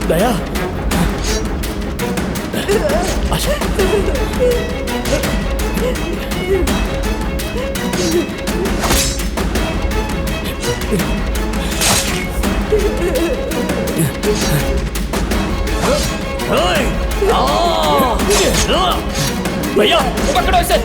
दया, भैया पकड़ो इसे।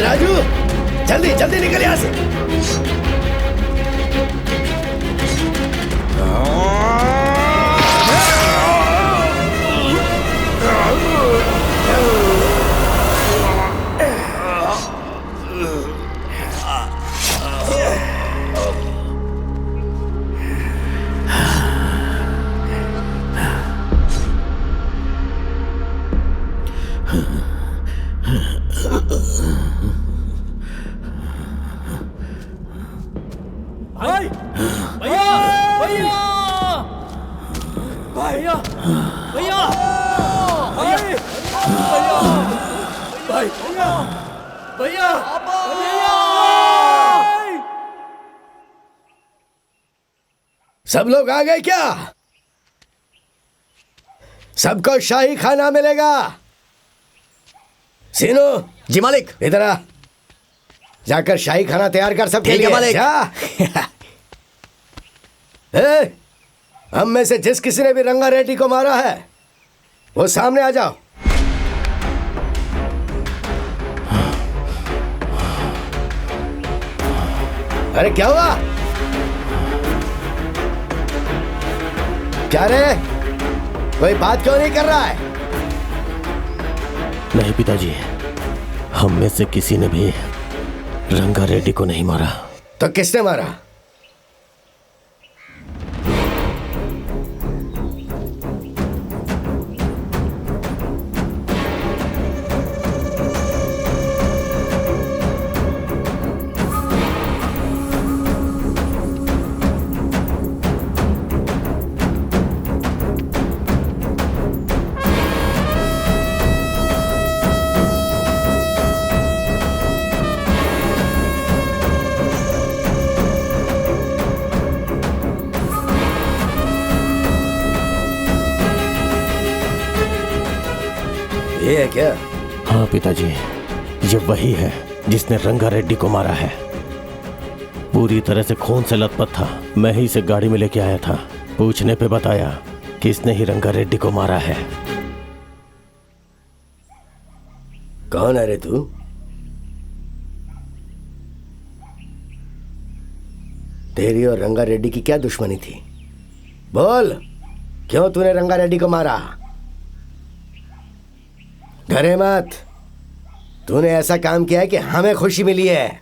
राजू, जल्दी जल्दी निकल यहाँ से। सब लोग आ गए क्या? सबको शाही खाना मिलेगा। सीनू जी मालिक। इधर आ, जाकर शाही खाना तैयार कर सबके लिए। मालिक। हम में से जिस किसी ने भी रंगा रेड्डी को मारा है वो सामने आ जाओ। अरे क्या हुआ? क्या रे, कोई बात क्यों नहीं कर रहा है? नहीं पिताजी, हम में से किसी ने भी रंगा रेड्डी को नहीं मारा। तो किसने मारा? ये है क्या? हाँ पिताजी, ये वही है जिसने रंगा रेड्डी को मारा है। पूरी तरह से खून से लथपथ था। मैं ही इसे गाड़ी में लेके आया था। पूछने पे बताया कि इसने ही रंगा रेड्डी को मारा है। कौन है रे तू? तेरी और रंगा रेड्डी की क्या दुश्मनी थी? बोल, क्यों तूने रंगा रेड्डी को मारा? डरे मत, तूने ऐसा काम किया है कि हमें खुशी मिली है।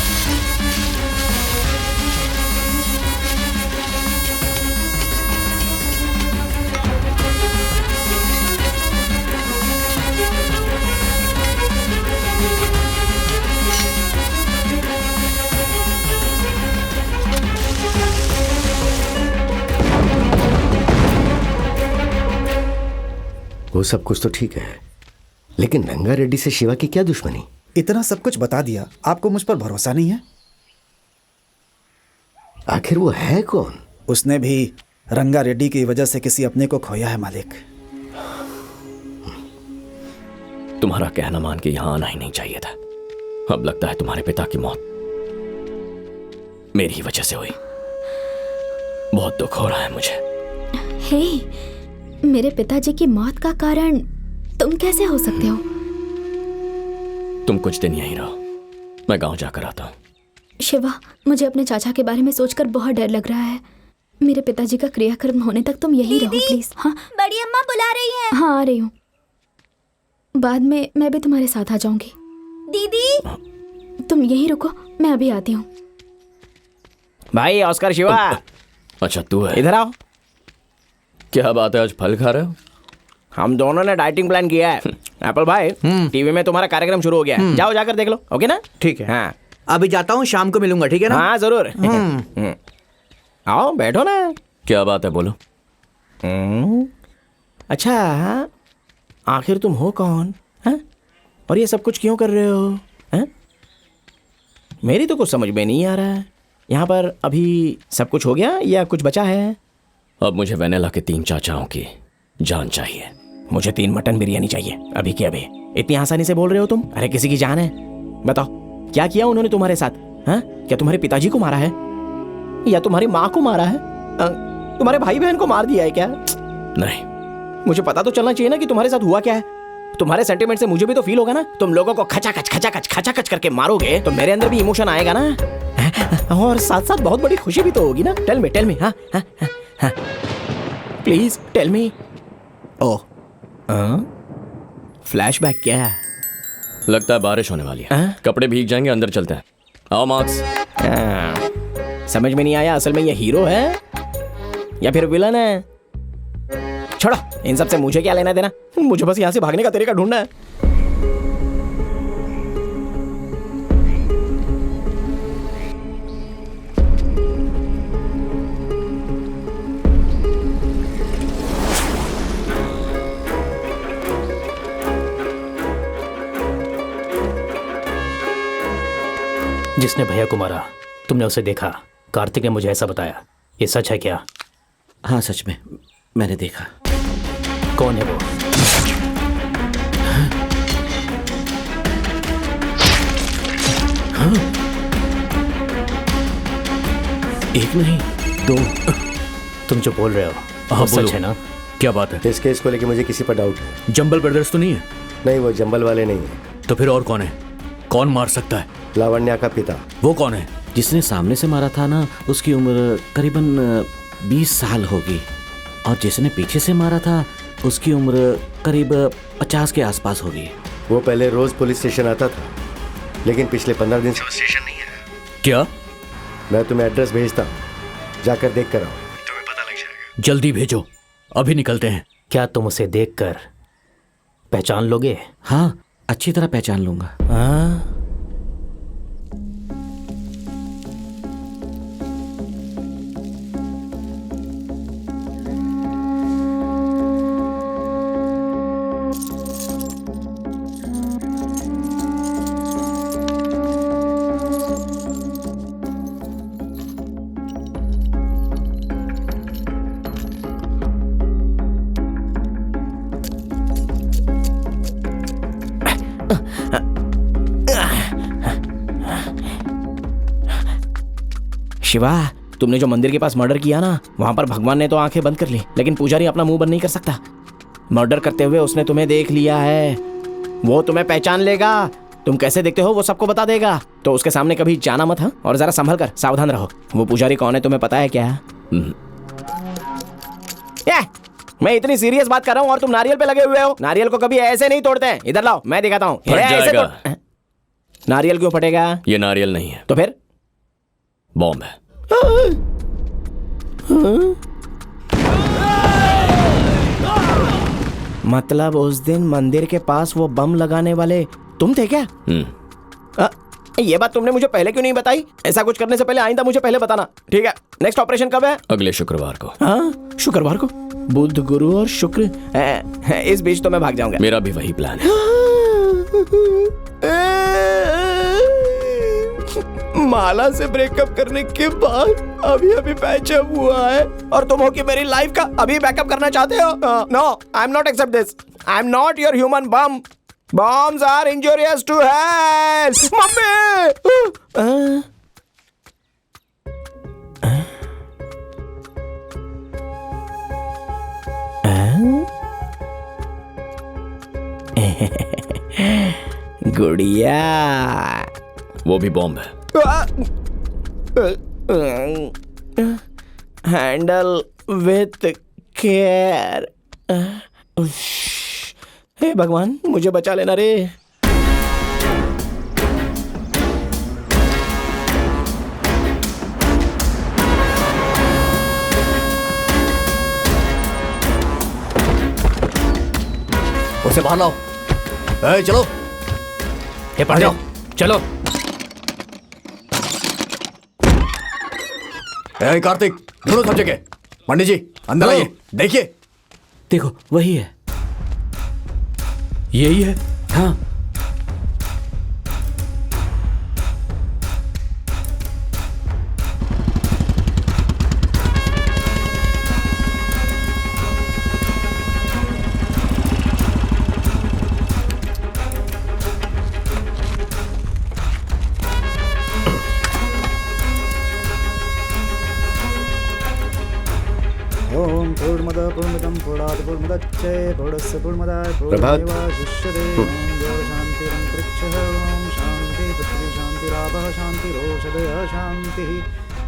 वो सब कुछ तो ठीक है, लेकिन रंगा रेड्डी से शिवा की क्या दुश्मनी? इतना सब कुछ बता दिया, आपको मुझ पर भरोसा नहीं है? आखिर वो है कौन? उसने भी रंगा रेड्डी की वजह से किसी अपने को खोया है मालिक। तुम्हारा कहना मान के यहां आना ही नहीं चाहिए था। अब लगता है तुम्हारे पिता की मौत मेरी ही वजह से हुई। बहुत दुख हो रहा है मुझे। हे, मेरे पिताजी की मौत का कारण तुम कैसे हो सकते हो? तुम कुछ दिन यहीं रहो, मैं गांव जाकर आता हूँ। शिवा, मुझे अपने चाचा के बारे में सोचकर बहुत डर लग रहा है। मेरे पिताजी का क्रियाक्रम होने तक तुम यहीं रहो प्लीज। हाँ, बड़ी अम्मा बुला रही है। हाँ, आ रही हूँ। बाद में मैं भी तुम्हारे साथ आ जाऊंगी। दीदी, तुम यहीं रुको, मैं अभी आती हूँ। भाई ऑस्कर, शिवा। अच्छा तू है? इधर आओ। क्या बात है, आज फल खा रहे हो? हम दोनों ने डाइटिंग प्लान किया है। एप्पल भाई, टीवी में तुम्हारा कार्यक्रम शुरू हो गया है। जाओ जाकर देख लो, ओके ना? ठीक है। हाँ, अभी जाता हूँ, शाम को मिलूंगा, ठीक है ना? हाँ जरूर। आओ बैठो ना। क्या बात है, बोलो। अच्छा, आखिर तुम हो कौन है? और ये सब कुछ क्यों कर रहे हो है? मेरी तो कुछ समझ में नहीं आ रहा है। यहाँ पर अभी सब कुछ हो गया या कुछ बचा है? अब मुझे वेनेला के 3 चाचाओं की जान चाहिए। मुझे 3 मटन बिरयानी चाहिए, अभी के अभी। इतनी आसानी से बोल रहे हो तुम? अरे किसी की जान है। बताओ क्या किया उन्होंने तुम्हारे साथ? हाँ, क्या तुम्हारे पिताजी को मारा है या तुम्हारी माँ को मारा है? तुम्हारे भाई बहन को मार दिया है क्या? नहीं, मुझे पता तो चलना चाहिए ना कि तुम्हारे साथ हुआ क्या है। तुम्हारे सेंटिमेंट से मुझे भी तो फील होगा ना। तुम लोगों को खचाखच करके मारोगे तो मेरे अंदर भी इमोशन आएगा ना, और साथ साथ बहुत बड़ी खुशी भी तो होगी ना। Tell me. हाँ, please tell me. Oh, flashback क्या? लगता है बारिश होने वाली है। कपड़े भीग जाएंगे, अंदर चलते हैं। आओ मार्क्स। समझ में नहीं आया, असल में ये हीरो है या फिर विलन है? छोड़ो, इन सब से मुझे क्या लेना देना। मुझे बस यहाँ से भागने का तरीका ढूंढना है। जिसने भैया को मारा, तुमने उसे देखा। कार्तिक ने मुझे ऐसा बताया। ये सच है क्या? हाँ सच में, मैंने देखा। कौन है वो? हाँ? एक नहीं, 2। तुम जो बोल रहे हो हाँ, सच है ना? क्या बात है? इस केस को लेकर मुझे किसी पर डाउट है। जंबल ब्रदर्स तो नहीं है? नहीं, वो जंबल वाले नहीं है। तो फिर और कौन है? कौन मार सकता है? लावण्या का पिता। वो कौन है? जिसने सामने से मारा था ना, उसकी उम्र करीबन 20 साल होगी, और जिसने पीछे से मारा था उसकी उम्र करीब 50 के आसपास होगी। वो पहले रोज पुलिस स्टेशन आता था, लेकिन पिछले 15 दिन से वो स्टेशन नहीं है। क्या? मैं तुम्हें एड्रेस भेजता हूँ, जाकर देख कर आओ, तुम्हें पता लग जाएगा। जल्दी भेजो, अभी निकलते हैं। क्या तुम उसे देखकर पहचान लोगे? हाँ, अच्छी तरह पहचान लूंगा। हाँ, शिवा, तुमने जो मंदिर के पास मर्डर किया ना, वहां पर भगवान ने तो आंखें बंद कर ली, लेकिन पुजारी अपना मुंह बंद नहीं कर सकता। मर्डर करते हुए उसने तुम्हें देख लिया है। वो तुम्हें पहचान लेगा। तुम कैसे दिखते हो वो सबको बता देगा। तो उसके सामने कभी जाना मत। हाँ, और जरा संभल कर, सावधान रहो। वो पुजारी कौन है तुम्हें पता है क्या? मैं इतनी सीरियस बात कर रहा हूँ और तुम नारियल पे लगे हुए हो। नारियल को कभी ऐसे नहीं तोड़ते हैं। इधर लाओ, मैं दिखाता हूँ। नारियल क्यों फटेगा? ये नारियल नहीं है। तो फिर? बॉम्ब है। मतलब उस दिन मंदिर के पास वो बम लगाने वाले तुम थे क्या? ये बात तुमने मुझे पहले क्यों नहीं बताई? ऐसा कुछ करने से पहले आइंदा मुझे पहले बताना, ठीक है? नेक्स्ट ऑपरेशन कब है? अगले शुक्रवार को। हाँ, शुक्रवार को? बुध, गुरु और शुक्र। इस बीच तो मैं भाग जाऊंगा। मेरा भी वही प्लान है। माला से ब्रेकअप करने के बाद अभी अभी पैचअप हुआ है और तुम हो कि मेरी लाइफ का अभी बैकअप करना चाहते हो? No, I am not accept this. I am not your human bomb. Bombs are injurious to health. Mummy! गुड़िया, वो भी बॉम्ब है। Handle with care. हे भगवान, मुझे बचा लेना रे। उसे बाहर लाओ। चलो, हे पढ़ जाओ, चलो। कार्तिक, ढूंढो सब जगह। पंडित जी अंदर आइए, देखिए। देखो, वही है, यही है। हाँ, ओम पूर्णमदः पूर्णमिदं पूर्णात् पूर्णमुदच्यते पूर्णस्य पूर्णमादाय पूर्णमेवावशिष्यते। ओम देव शान्तिरन्तरिक्षः। ओम शान्ति पृथ्वी शान्तिरापः शान्तिरोषधयः शान्तिः।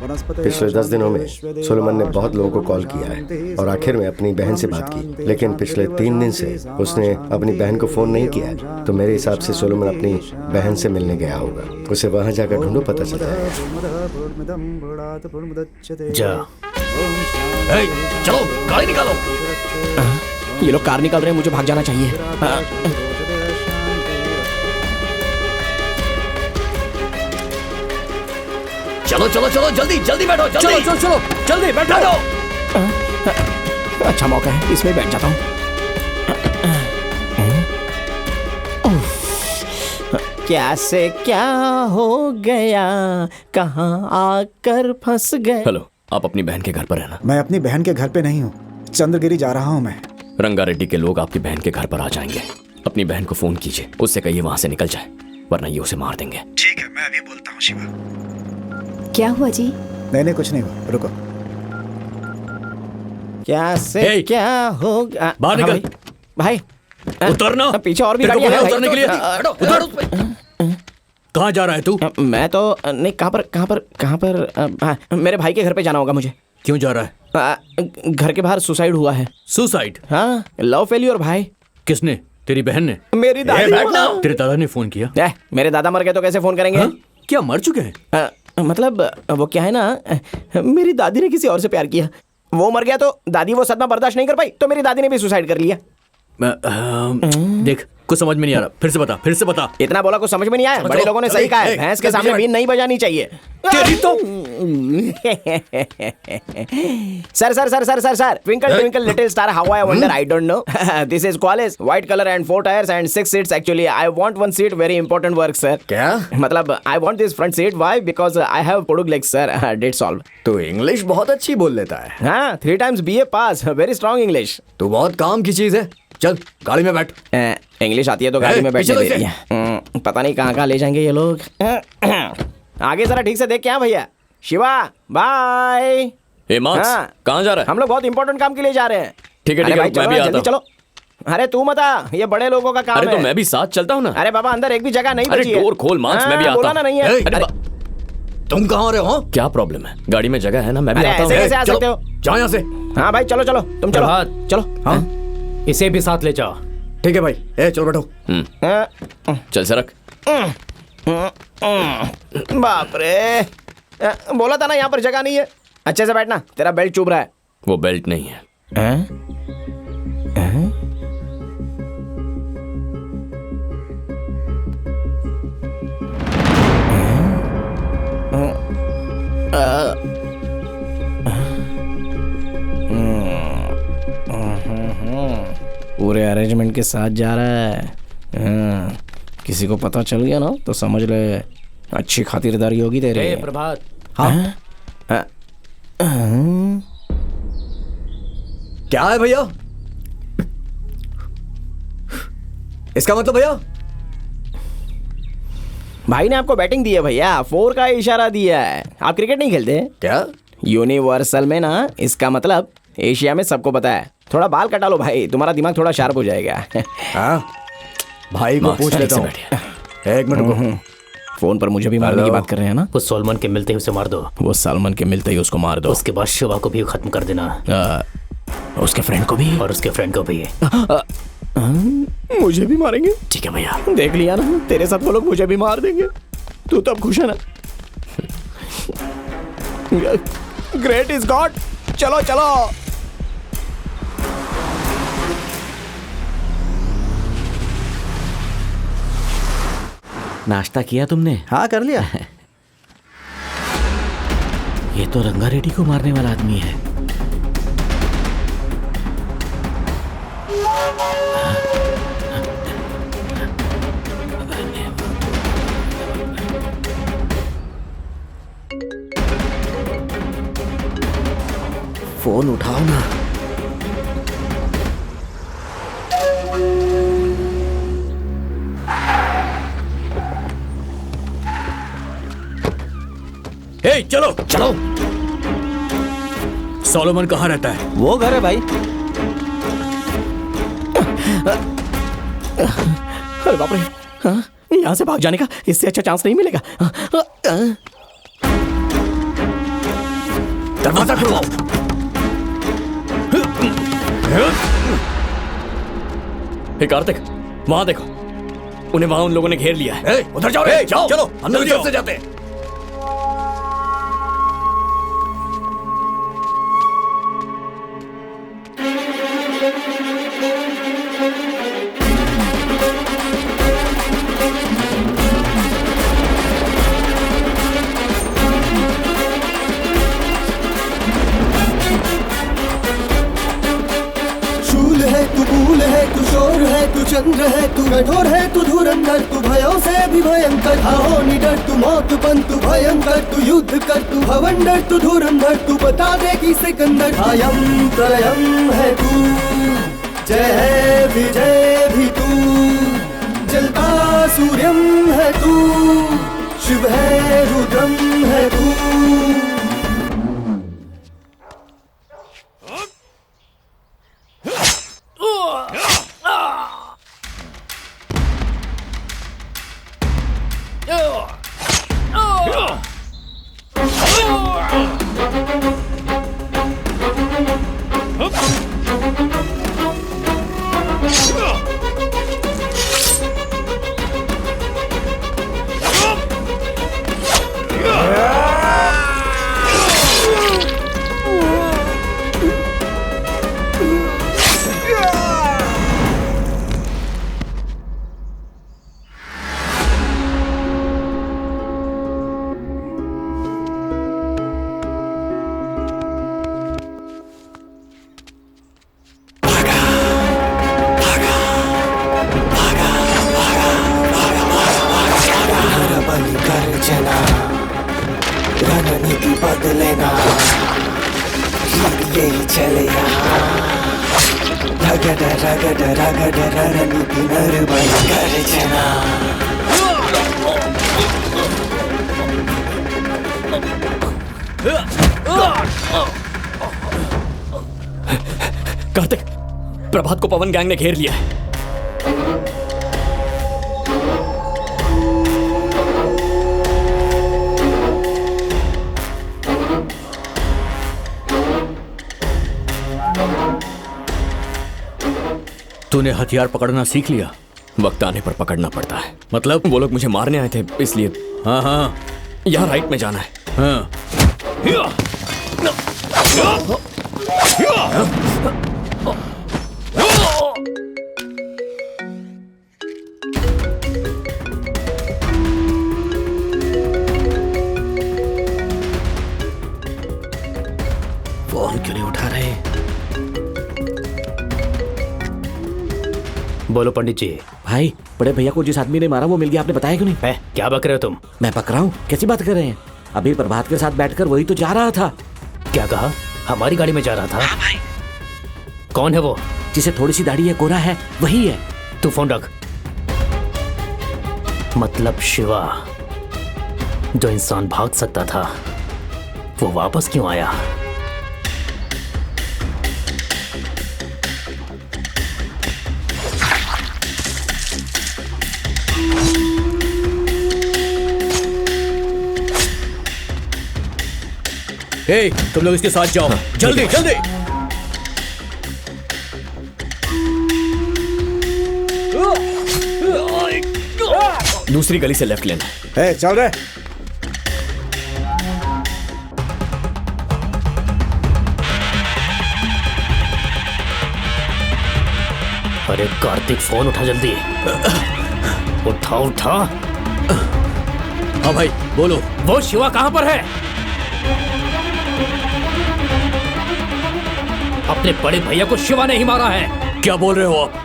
पिछले 10 दिनों में सोलोमन ने बहुत लोगों को कॉल किया है और आखिर में अपनी बहन से बात की, लेकिन पिछले 3 दिन से उसने अपनी बहन को फोन नहीं किया है। तो मेरे हिसाब से सोलोमन अपनी बहन से मिलने गया होगा। उसे वहां जाकर ढूंढो, पता चल जाएगा। जा। चलो, गाड़ी निकालो। ये लोग कार निकाल रहे हैं, मुझे भाग जाना चाहिए। चलो चलो चलो, जल्दी जल्दी बैठो, जल्दी। चलो चलो चलो, जल्दी बैठो। अच्छा मौका है, इसमें बैठ जाता हूँ। क्या से क्या हो गया, कहाँ आकर फंस गए। हेलो, आप अपनी बहन के घर पर रहना। मैं अपनी बहन के घर पे नहीं हूँ, चंद्रगिरी जा रहा हूँ मैं। रंगारेड्डी के लोग आपकी बहन के घर पर आ जाएंगे। अपनी बहन को फोन कीजिए, उससे कहिए वहां से निकल जाए, वरना ये उसे मार देंगे। ठीक है, मैं अभी बोलता हूँ शिवा। क्या हुआ जी? नहीं कुछ नहीं हुआ, रुको। क्या से क्या हो गया। बाहर निकल भाई। उतरना, पीछे और भी गाड़ियां हैं उतरने के लिए। उतर उस पे। कहाँ जा रहा है तू? मैं तो नहीं, कहाँ पर मेरे भाई के घर पे जाना होगा मुझे। क्यों जा रहा है? घर के बाहर सुसाइड हुआ है। सुसाइड? हाँ, लव फेल्योर भाई। किसने? तेरी बहन ने? मेरी दादी। तेरे दादा ने फोन किया? मेरे दादा मर गए तो कैसे फोन करेंगे? क्या मर चुके हैं? मतलब वो क्या है ना, मेरी दादी ने किसी और से प्यार किया, वो मर गया तो दादी वो सदमा बर्दाश्त नहीं कर पाई, तो मेरी दादी ने भी सुसाइड कर लिया। देख, कुछ समझ में नहीं आ रहा, फिर से बता। इतना बोला कुछ समझ में नहीं आया? बड़े लोगों ने सही कहा है, भैंस के सामने बीन नहीं बजानी चाहिए। तेरी तो sir twinkle twinkle little star how I wonder I don't know this is college white colour and 4 tyres and 6 seats actually I want 1 seat very important work sir. क्या मतलब I want this front seat why because I have पोडुग legs sir that solve. तो English बहुत अच्छी बोल लेता है। हाँ 3 times BA pass very strong English. तो बहुत काम की चीज है। चल गाड़ी में बैठ। इंग्लिश आती है तो गाड़ी में बैठने दे रही है। पता नहीं कहाँ ले जाएंगे ये लोग। आगे जरा ठीक से देख क्या भैया। शिवा बाय। कहाँ जा रहा है? हम लोग बहुत इंपॉर्टेंट काम के लिए जा रहे हैं। ठीक है मैं भी आता हूं। चलो। अरे तू मत आ, ये बड़े लोगों का काम है। अरे तो मैं भी साथ चलता हूँ ना। अरे बाबा अंदर एक भी जगह नहीं बची है। अरे डोर खोल मार्क्स, मैं भी आता हूँ। नहीं है। तुम कहाँ रहे हो? क्या प्रॉब्लम है? गाड़ी में जगह है ना, मैं भी आता हूँ। कैसे आ सकते हो? जाओ यहाँ से। हाँ भाई चलो तुम चलो। चलो हाँ इसे भी साथ ले जाओ। ठीक है भाई, चलो बैठो। चल सरक। बाप रे, बोला था ना यहाँ पर जगह नहीं है। अच्छे से बैठना, तेरा बेल्ट चुभ रहा है। वो बेल्ट नहीं है। अरेंजमेंट के साथ जा रहा है। हाँ, किसी को पता चल गया ना तो समझ ले अच्छी खातिरदारी होगी तेरी। प्रभात। हाँ? क्या है भैया? इसका मतलब भैया भाई ने आपको बैटिंग दी है भैया, 4 का इशारा दिया है। आप क्रिकेट नहीं खेलते क्या? यूनिवर्सल में ना इसका मतलब एशिया में सबको पता है। थोड़ा बाल कटा लो भाई, तुम्हारा दिमाग थोड़ा शार्प हो जाएगा। हाँ? भाई को पूछ लेता हूँ। एक मिनट रुको। फोन पर मुझे भी मारने की बात कर रहे हैं ना? वो सलमान के मिलते ही उसे मार दो। वो सलमान के मिलते ही उसको मार दो। उसके बाद शिवा को भी खत्म कर देना। उसके फ्रेंड को भी? और उसके फ्रेंड को भी। मुझे भी मारेंगे? ठीक है भैया। देख लिया ना, तेरे साथ वो लोग मुझे भी मार देंगे। तू तब खुश है ना? Great is God. चलो चलो। नाश्ता किया तुमने? हाँ कर लिया। ये तो रंगा रेड्डी को मारने वाला आदमी है। फोन उठाओ ना। हे चलो चलो। सोलोमन कहाँ रहता है? वो घर है भाई। अरे बाप रे, हाँ? यहाँ से भाग जाने का इससे अच्छा चांस नहीं मिलेगा। दरवाजा खोलो। हे कार्तिक, वहां देखो, उन्हें वहां उन लोगों ने घेर लिया है। उधर जाओ रे, जाओ चलो अंदर कैसे जाते हैं? चंद्र है तू, कठोर है तू, धुरंधर तू, भयों से भी भयंकर, हो निडर तू, मौत बन तू, भयंकर तू, युद्ध कर तू, भवंडर तू, धुरंधर तू, बता दे कि सिकंदर। अयम प्रलयम है तू, जय है विजय भी तू, जलता सूर्यम है तू, शिव है रुद्रम है तू। कार्तिक, प्रभात को पवन गैंग ने घेर लिया है। तूने हथियार पकड़ना सीख लिया? वक्त आने पर पकड़ना पड़ता है। मतलब? वो लोग मुझे मारने आए थे इसलिए। हाँ हाँ, यहाँ राइट में जाना है। हाँ। फोन क्यों नहीं उठा रहे? बोलो पंडित जी। भाई बड़े भैया को जिस आदमी ने मारा वो मिल गया, आपने बताया क्यों नहीं? है क्या बक रहे हो तुम? मैं बक रहा हूँ? कैसी बात कर रहे हैं? अभी प्रभात के साथ बैठकर वही तो जा रहा था। क्या कहा? हमारी गाड़ी में जा रहा था? हाँ भाई। कौन है वो? जिसे थोड़ी सी दाढ़ी है, गोरा है, वही है। तू फोन रख। मतलब शिवा, जो इंसान भाग सकता था वो वापस क्यों आया? हे, तुम लोग इसके साथ जाओ। जल्दी जल्दी। दूसरी गली से लेफ्ट लेना। है चल रहे। अरे कार्तिक, फोन उठा जल्दी। उठा उठा। हाँ भाई बोलो। वो शिवा कहाँ पर है? अपने बड़े भैया को शिवा ने ही मारा है। क्या बोल रहे हो आप?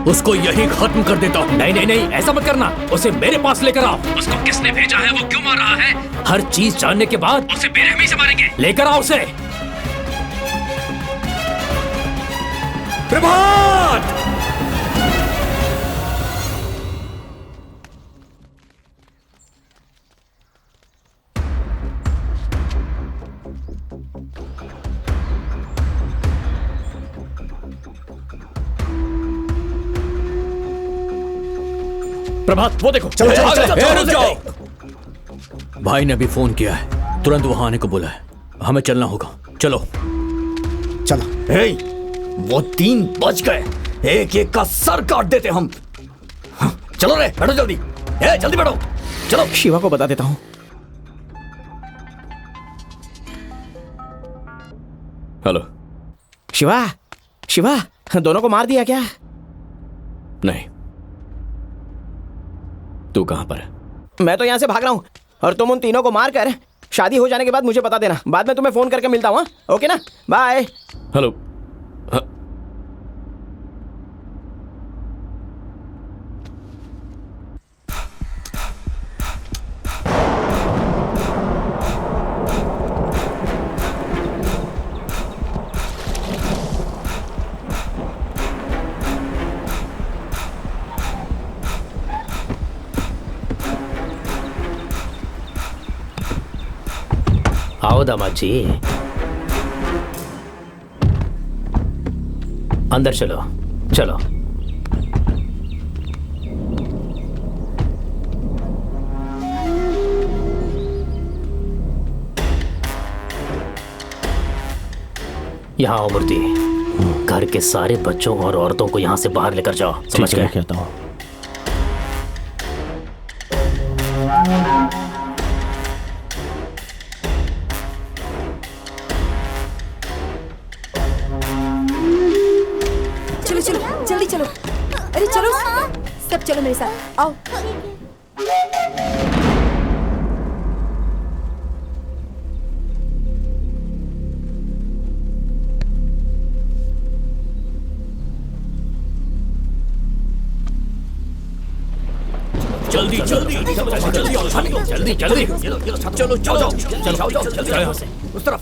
उसको यही खत्म कर देता हूँ। नहीं नहीं नहीं, ऐसा मत करना। उसे मेरे पास लेकर आओ। उसको किसने भेजा है, वो क्यों मार रहा है, हर चीज जानने के बाद उसे बेरहमी से मारेंगे। लेकर आओ उसे। प्रभात! प्रभात, वो देखो। चलो चलो चलो, रुक जाओ। भाई ने अभी फोन किया है, तुरंत वहां आने को बोला है। हमें चलना होगा, चलो चलो। हे, वो 3 बज गए, एक एक का सर काट देते हम। चलो रे, बैठो जल्दी। हे, जल्दी बैठो, चलो। शिवा को बता देता हूँ। हेलो शिवा, शिवा, दोनों को मार दिया क्या? नहीं। तू कहां पर है? मैं तो यहाँ से भाग रहा हूँ और तुम उन तीनों को मार कर शादी हो जाने के बाद मुझे बता देना। बाद में तुम्हें फोन करके मिलता हूँ। ओके ना, बाय। हेलो। आओ दामाद जी, अंदर चलो चलो। यहाँ आओ मूर्ति। घर के सारे बच्चों और औरतों को यहाँ से बाहर लेकर जाओ। समझ गए? कहता हूँ। जल्दी चलो। अरे चलो सब, चलो मेरे साथ आओ। जल्दी जल्दी जल्दी जल्दी चलो चलो चलो यहाँ से उस तरफ।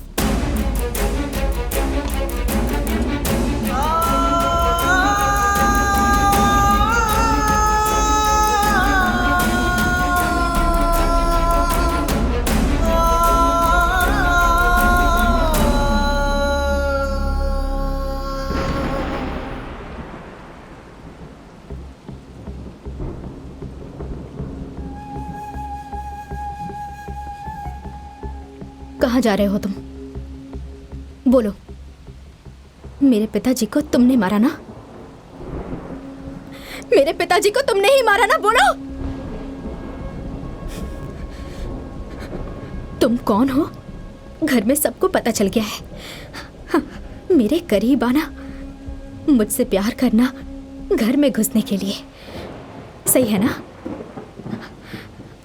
कहाँ जा रहे हो तुम? बोलो। मेरे पिताजी को तुमने मारा ना? मेरे पिताजी को तुमने ही मारा ना? बोलो। तुम कौन हो? घर में सबको पता चल गया है। हाँ, मेरे करीब आना, मुझसे प्यार करना, घर में घुसने के लिए। सही है ना?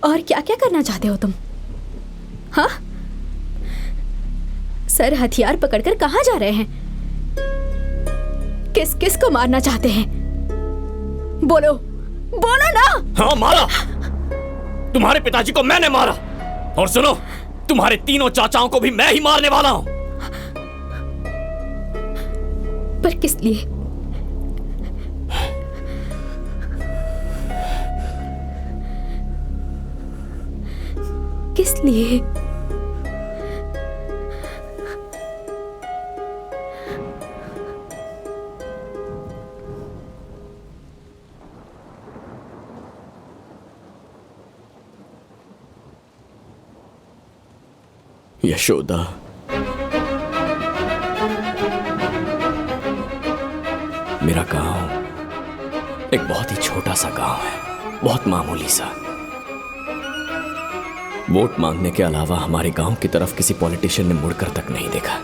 और क्या क्या करना चाहते हो तुम? हाँ, सर हथियार पकड़कर कहाँ जा रहे हैं? किस किस को मारना चाहते हैं? बोलो बोलो ना। हाँ मारा, तुम्हारे पिताजी को मैंने मारा, और सुनो, तुम्हारे तीनों चाचाओं को भी मैं ही मारने वाला हूं। पर किस लिए? किस लिए? यशोदा, मेरा गांव एक बहुत ही छोटा सा गांव है, बहुत मामूली सा। वोट मांगने के अलावा हमारे गांव की तरफ किसी पॉलिटिशियन ने मुड़कर तक नहीं देखा।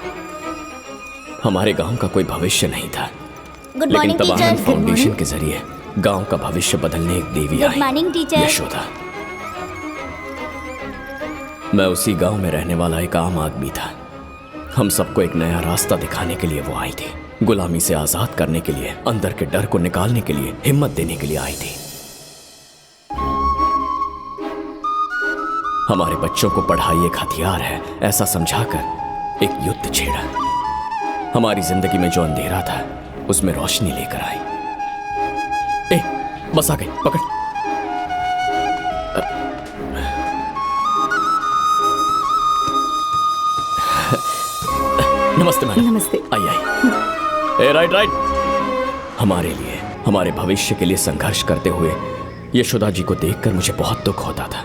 हमारे गांव का कोई भविष्य नहीं था, लेकिन तबाहन फाउंडेशन के जरिए गांव का भविष्य बदलने एक देवी आई, यशोदा। मैं उसी गांव में रहने वाला एक आम आदमी था। हम सबको एक नया रास्ता दिखाने के लिए वो आई थी, गुलामी से आजाद करने के लिए, अंदर के डर को निकालने के लिए, हिम्मत देने के लिए आई थी। हमारे बच्चों को पढ़ाई एक हथियार है ऐसा समझाकर एक युद्ध छेड़ा। हमारी जिंदगी में जो अंधेरा था उसमें रोशनी लेकर आई। बस आ गई, पकड़। नमस्ते मैडम। नमस्ते। आई। राइट। हमारे लिए, हमारे भविष्य के लिए संघर्ष करते हुए यशोदा जी को देखकर मुझे बहुत दुख होता था।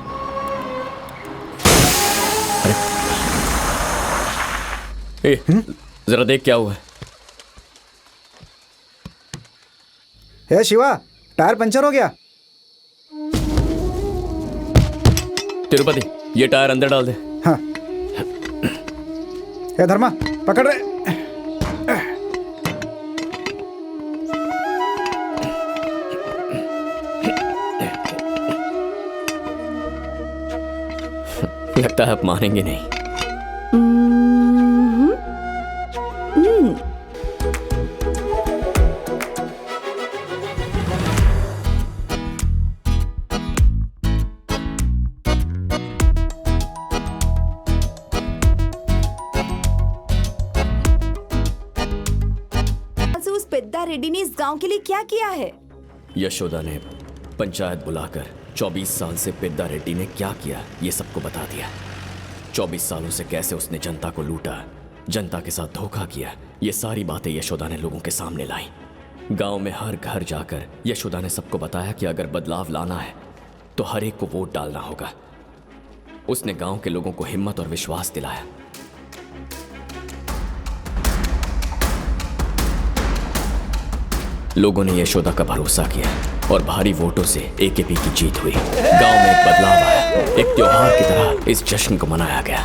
अरे जरा देख क्या हुआ है। हे शिवा, टायर पंचर हो गया। तिरुपति, ये टायर अंदर डाल दे। हाँ। हे धर्मा, पकड़ रहे। लगता है आप मानेंगे नहीं। रेड्डी ने इस गांव के लिए क्या किया है? यशोदा ने पंचायत बुलाकर 24 साल से पेद्दा रेड्डी ने क्या किया ये सबको बता दिया। 24 सालों से कैसे उसने जनता को लूटा, जनता के साथ धोखा किया, ये सारी बातें यशोदा ने लोगों के सामने लाई। गांव में हर घर जाकर यशोदा ने सबको बताया कि अगर बदलाव लाना है तो हर एक को वोट डालना होगा। उसने गांव के लोगों को हिम्मत और विश्वास दिलाया। लोगों ने यशोदा का भरोसा किया और भारी वोटों से एकेपी की जीत हुई। गांव में एक बदलाव आया, एक त्योहार की तरह इस जश्न को मनाया गया।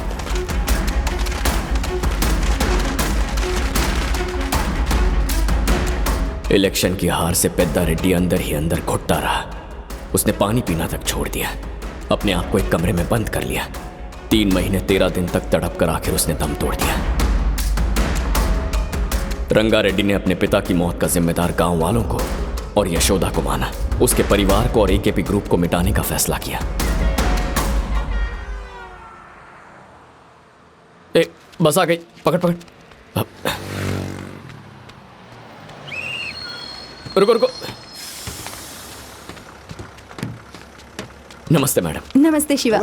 इलेक्शन की हार से पेद्दा रेड्डी अंदर ही अंदर घुटता रहा। उसने पानी पीना तक छोड़ दिया, अपने आप को एक कमरे में बंद कर लिया। 3 महीने 13 दिन तक तड़प कर आखिर उसने दम तोड़ दिया। रंगा रेड्डी ने अपने पिता की मौत का जिम्मेदार गांव वालों को और यशोदा को माना। उसके परिवार को और एकेपी ग्रुप को मिटाने का फैसला किया। बस आ गई, पकड़। रुको। नमस्ते मैडम। नमस्ते शिवा।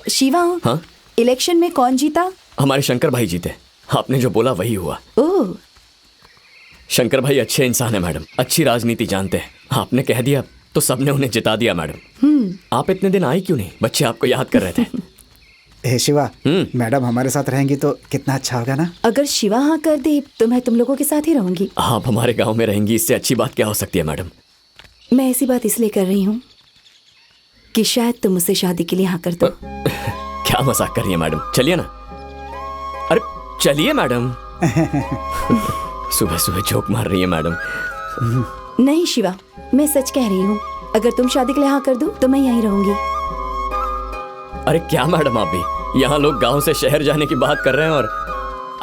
शिवा, हाँ? इलेक्शन में कौन जीता? हमारे शंकर भाई जीते। आपने जो बोला वही हुआ। ओह। शंकर भाई अच्छे इंसान है मैडम, अच्छी राजनीति जानते हैं। आपने कह दिया तो सबने उन्हें जिता दिया मैडम। आप इतने दिन आई क्यों नहीं? बच्चे आपको याद कर रहे थे। हे शिवा, मैडम हमारे साथ रहेंगी तो कितना अच्छा होगा ना। अगर शिवा हाँ कर दे तो मैं तुम लोगों के साथ ही रहूंगी। आप हमारे गांव में रहेंगी, इससे अच्छी बात क्या हो सकती है मैडम? मैं ऐसी बात इसलिए कर रही हूँ कि शायद तुम मुझसे शादी के लिए हाँ कर दो। क्या मजाक कर रही है मैडम? चलिए ना। अरे चलिए मैडम। सुबह सुबह जोक मार रही है मैडम। नहीं शिवा, मैं सच कह रही हूँ। अगर तुम शादी के लिए हाँ कर दो तो मैं यहीं रहूंगी। अरे क्या मैडम, आप भी यहाँ लोग गांव से शहर जाने की बात कर रहे हैं और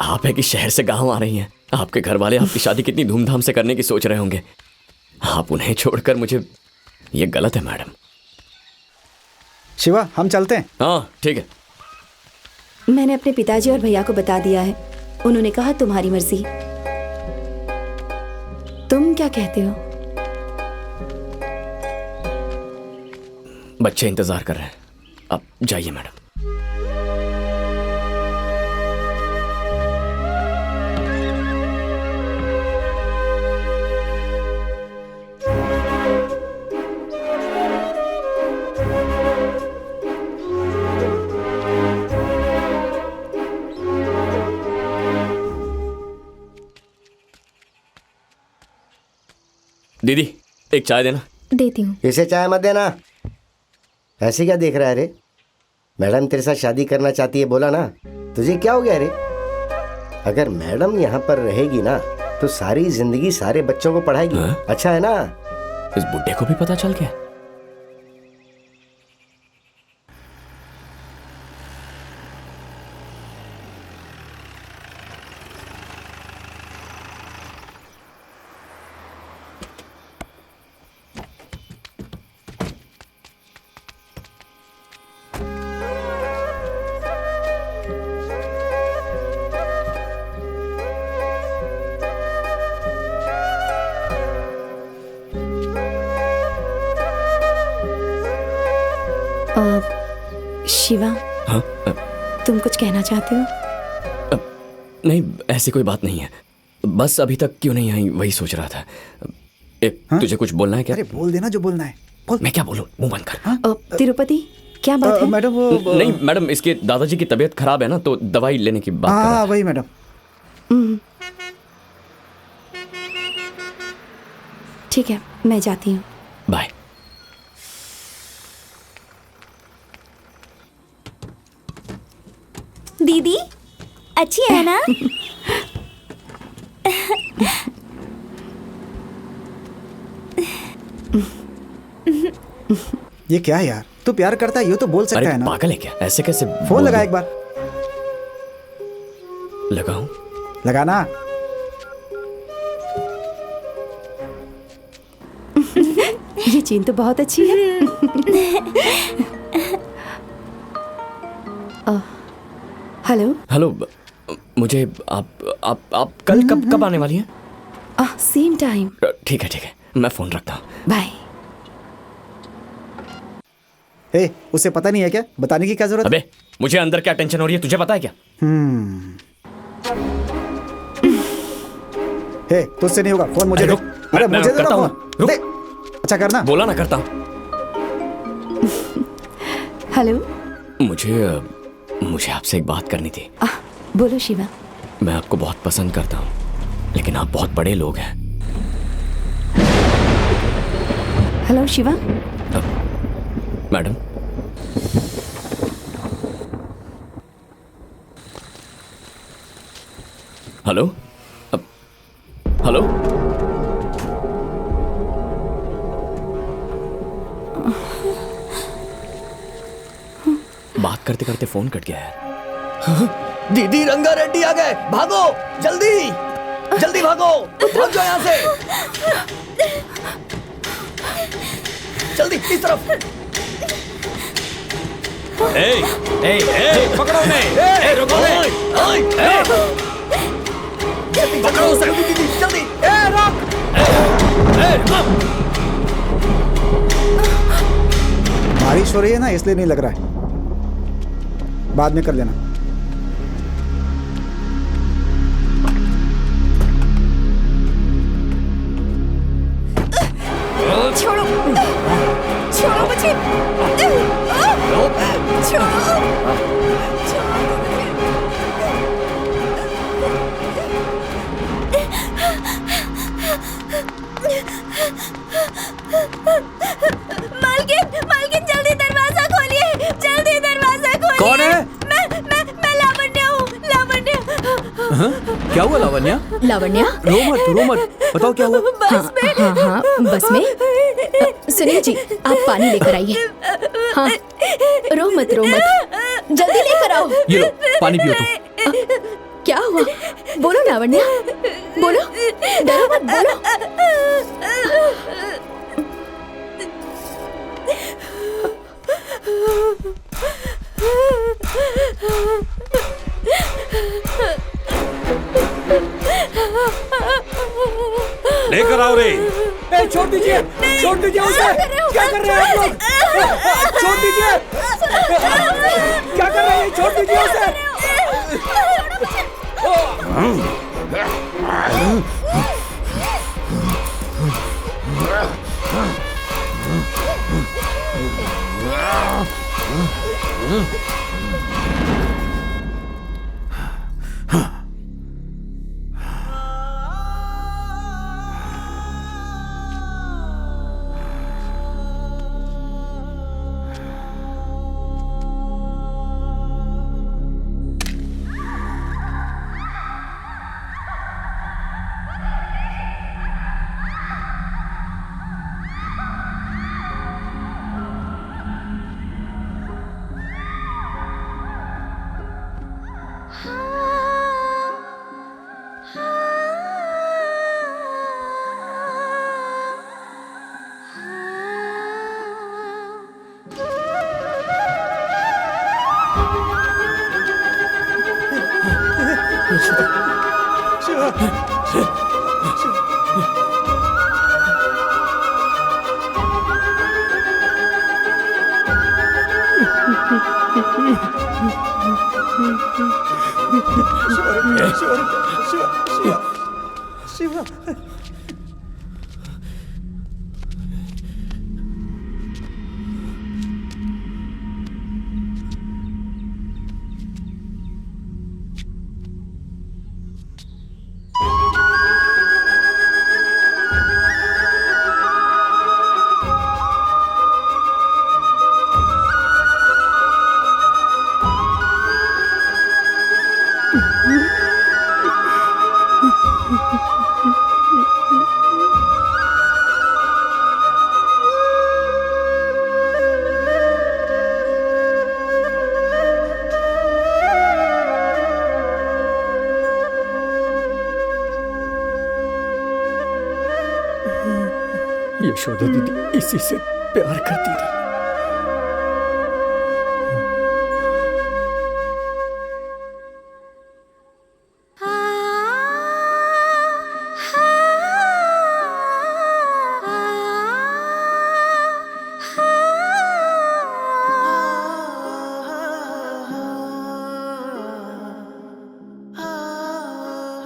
आप है कि शहर से गांव आ रही हैं। आपके घर वाले आपकी शादी कितनी धूमधाम से करने की सोच रहे होंगे। आप उन्हें छोड़कर मुझे, ये गलत है मैडम। शिवा, हम चलते हैं। हाँ ठीक है। मैंने अपने पिताजी और भैया को बता दिया है। उन्होंने कहा तुम्हारी मर्जी। तुम क्या कहते हो? बच्चे इंतजार कर रहे हैं, अब जाइए मैडम। दीदी एक चाय देना। देती हूँ। इसे चाय मत देना। ऐसे क्या देख रहा है रे? मैडम तेरे साथ शादी करना चाहती है, बोला ना। तुझे क्या हो गया रे? अगर मैडम यहाँ पर रहेगी ना तो सारी जिंदगी सारे बच्चों को पढ़ाएगी। अच्छा है ना? इस बुड्ढे को भी पता चल गया। शिवा, हाँ? तुम कुछ कहना चाहते हो? नहीं, ऐसी कोई बात नहीं है। बस अभी तक क्यों नहीं आई वही सोच रहा था। तुझे कुछ बोलना है क्या? अरे बोल देना जो बोलना है। बोल। मैं क्या बोलूं? मुंह बंद कर। तिरुपति, क्या बात है? मैडम वो नहीं मैडम, इसके दादाजी की तबीयत खराब है ना, तो दवाई लेने की बात कर रहा था। वही मैडम। ठीक है, मैं जाती हूँ। बाय। दीदी अच्छी है ना? ये क्या है यार? तू प्यार करता है ये तो बोल सकता है ना। पागल है क्या? ऐसे कैसे? फोन लगा एक बार। लगाऊं? लगाना। ये चीन तो बहुत अच्छी है। हेलो। हेलो, मुझे आप कल कब आने वाली हैं? Same time. ठीक है, मैं फोन रखता हूँ। बाय। उसे पता नहीं है क्या? बताने की क्या जरूरत? अबे मुझे अंदर क्या टेंशन हो रही है, तुझे पता है क्या? तुझसे नहीं होगा। फोन मुझे रुक। अरे मुझे करता हूँ। रुक। अच्छा करना। बोला ना करता हूँ। हेलो। मुझे आपसे एक बात करनी थी। बोलो शिवा। मैं आपको बहुत पसंद करता हूँ, लेकिन आप बहुत बड़े लोग हैं। Hello Shiva. Madam, hello. Hello. बात करते करते फोन कट गया है। दीदी रंगा रेड्डी आ गए, भागो जल्दी जल्दी भागो, भाग जाओ यहाँ से, जल्दी इस तरफ। पकड़ो उन्हें। रुको, पकड़ो उसे, जल्दी। बारिश हो रही है ना, इसलिए नहीं लग रहा है। बाद में कर लेना। छोड़ो मुझे। छोड़ो। मालकिन जल्दी दरवाजा खोलिए, जल्दी दरवाजा खोलिए। कौन है? मैं लावण्या हूँ, लावण्या। क्या हुआ लावण्या? लावण्या, रो मत, बताओ क्या हुआ? हाँ, बस में। सुनिए जी, आप पानी लेकर आइए। हाँ, रो मत, जल्दी लेकर आओ। ये लो, पानी पियो तुम। क्या हुआ? बोलो लावण्या, बोलो, डरो मत, बोलो। लेकर आओ रे। छोड़ दीजिए उसे। क्या कर रहे हैं आप लोग? छोड़ दीजिए। क्या कर रहे हैं? छोड़ दीजिए उसे। शिवा यशोदा दीदी इसी से प्यार करती थी।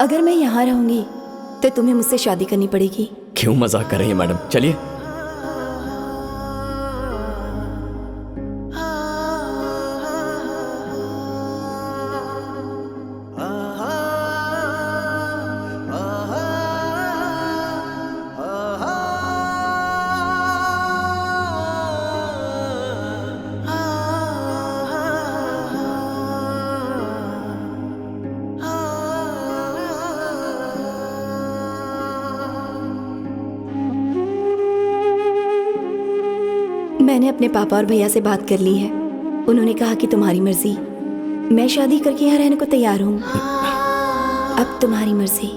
अगर मैं यहाँ रहूंगी तो तुम्हें मुझसे शादी करनी पड़ेगी। क्यों मजाक कर रही है मैडम? चलिए। मैंने अपने पापा और भैया से बात कर ली है। उन्होंने कहा कि तुम्हारी मर्जी। मैं शादी करके यहाँ रहने को तैयार हूँ। अब तुम्हारी मर्जी।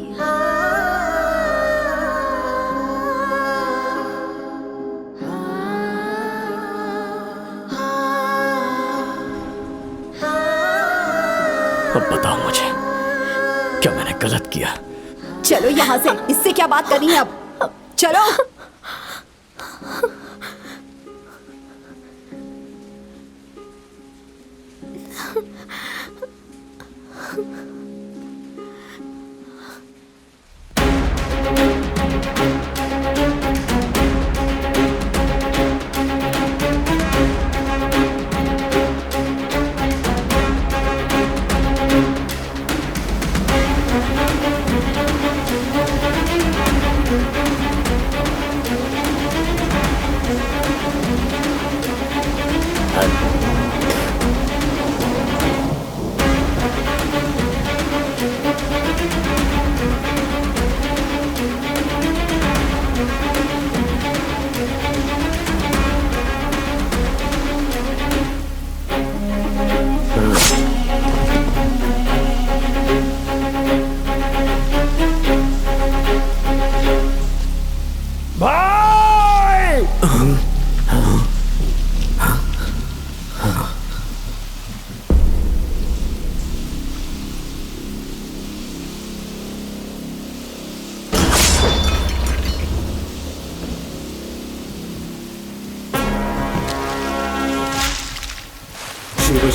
अब बताओ मुझे, क्या मैंने गलत किया? चलो यहाँ से, इससे क्या बात करनी है अब? चलो।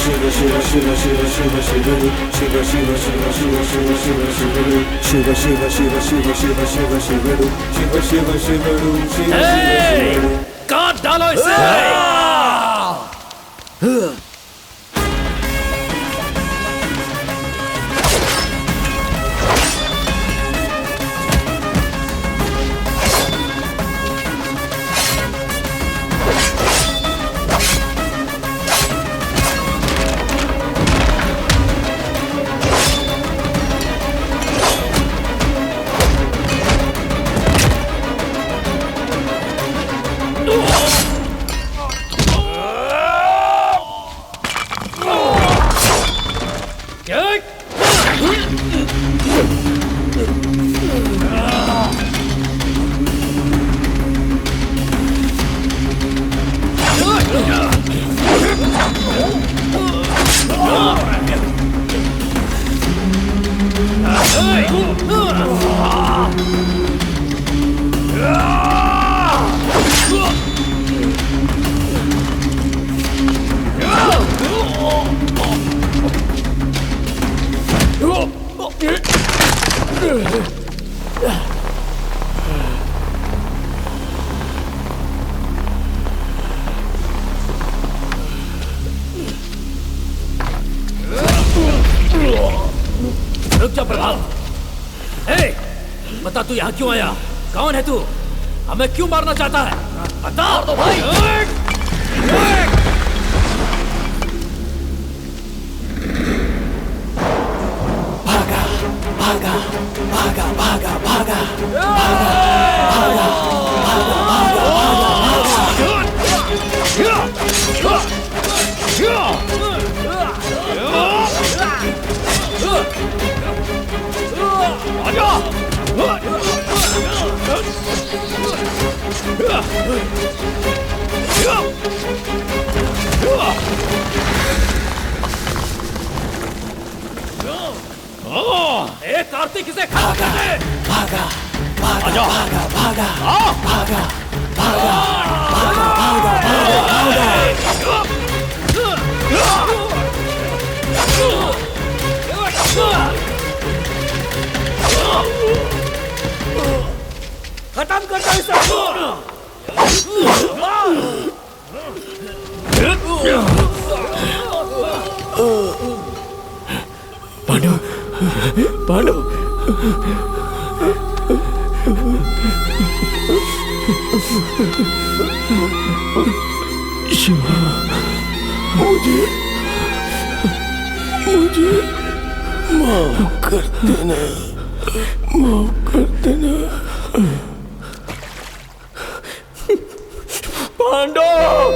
शिव शिव शिव शिव शिव शिवडु शिव शिव शिव शिव शिव शिव शिवडु शिव शिव शिव शिव शिव शिव शिवडु शिव शिव शिवडु शिव शिव शिवडु काट डालो इसे। रुक जा प्रभात। बता तू यहाँ क्यों आया? कौन है तू? हमें क्यों मारना चाहता है? बता दो भाई। भागा भागा भागा भागा भागा भागा कार्तिक इसे भागा भागा भागा भागा भागा भागा भागा भागा खत्म कर दो इसे। पांडु पांडु शिवा मुझे माफ कर देना, माफ कर देना। पांडव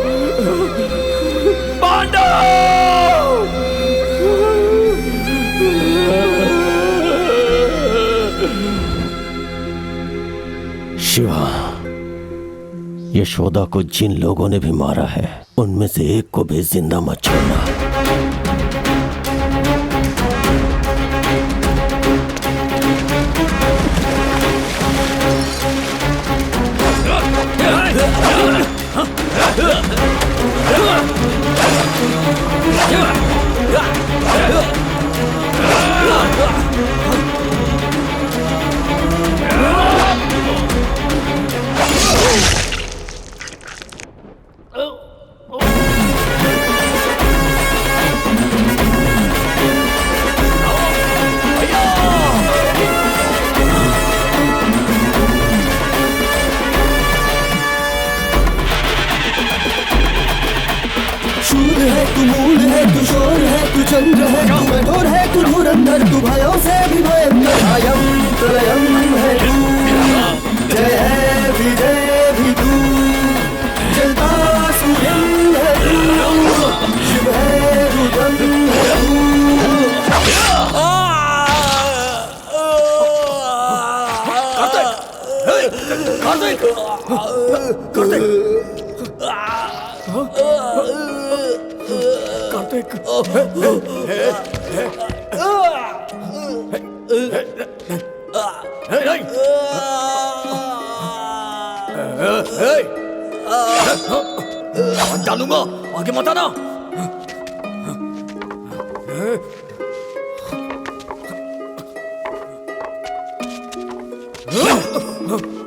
पांडव शिवा, यशोदा को जिन लोगों ने भी मारा है उनमें से एक को भी जिंदा मत छोड़ना। चंद्र है तू, कठोर है तू, धुरंधर तू, भयों से भी भयंकर, अयं प्रलयं है तू, जय है विजय भी तू, जलता सूर्यं है तू, शिव है रुद्रं है तू। कार्तिक, डालूंगा, आगे मत आना। हाँ?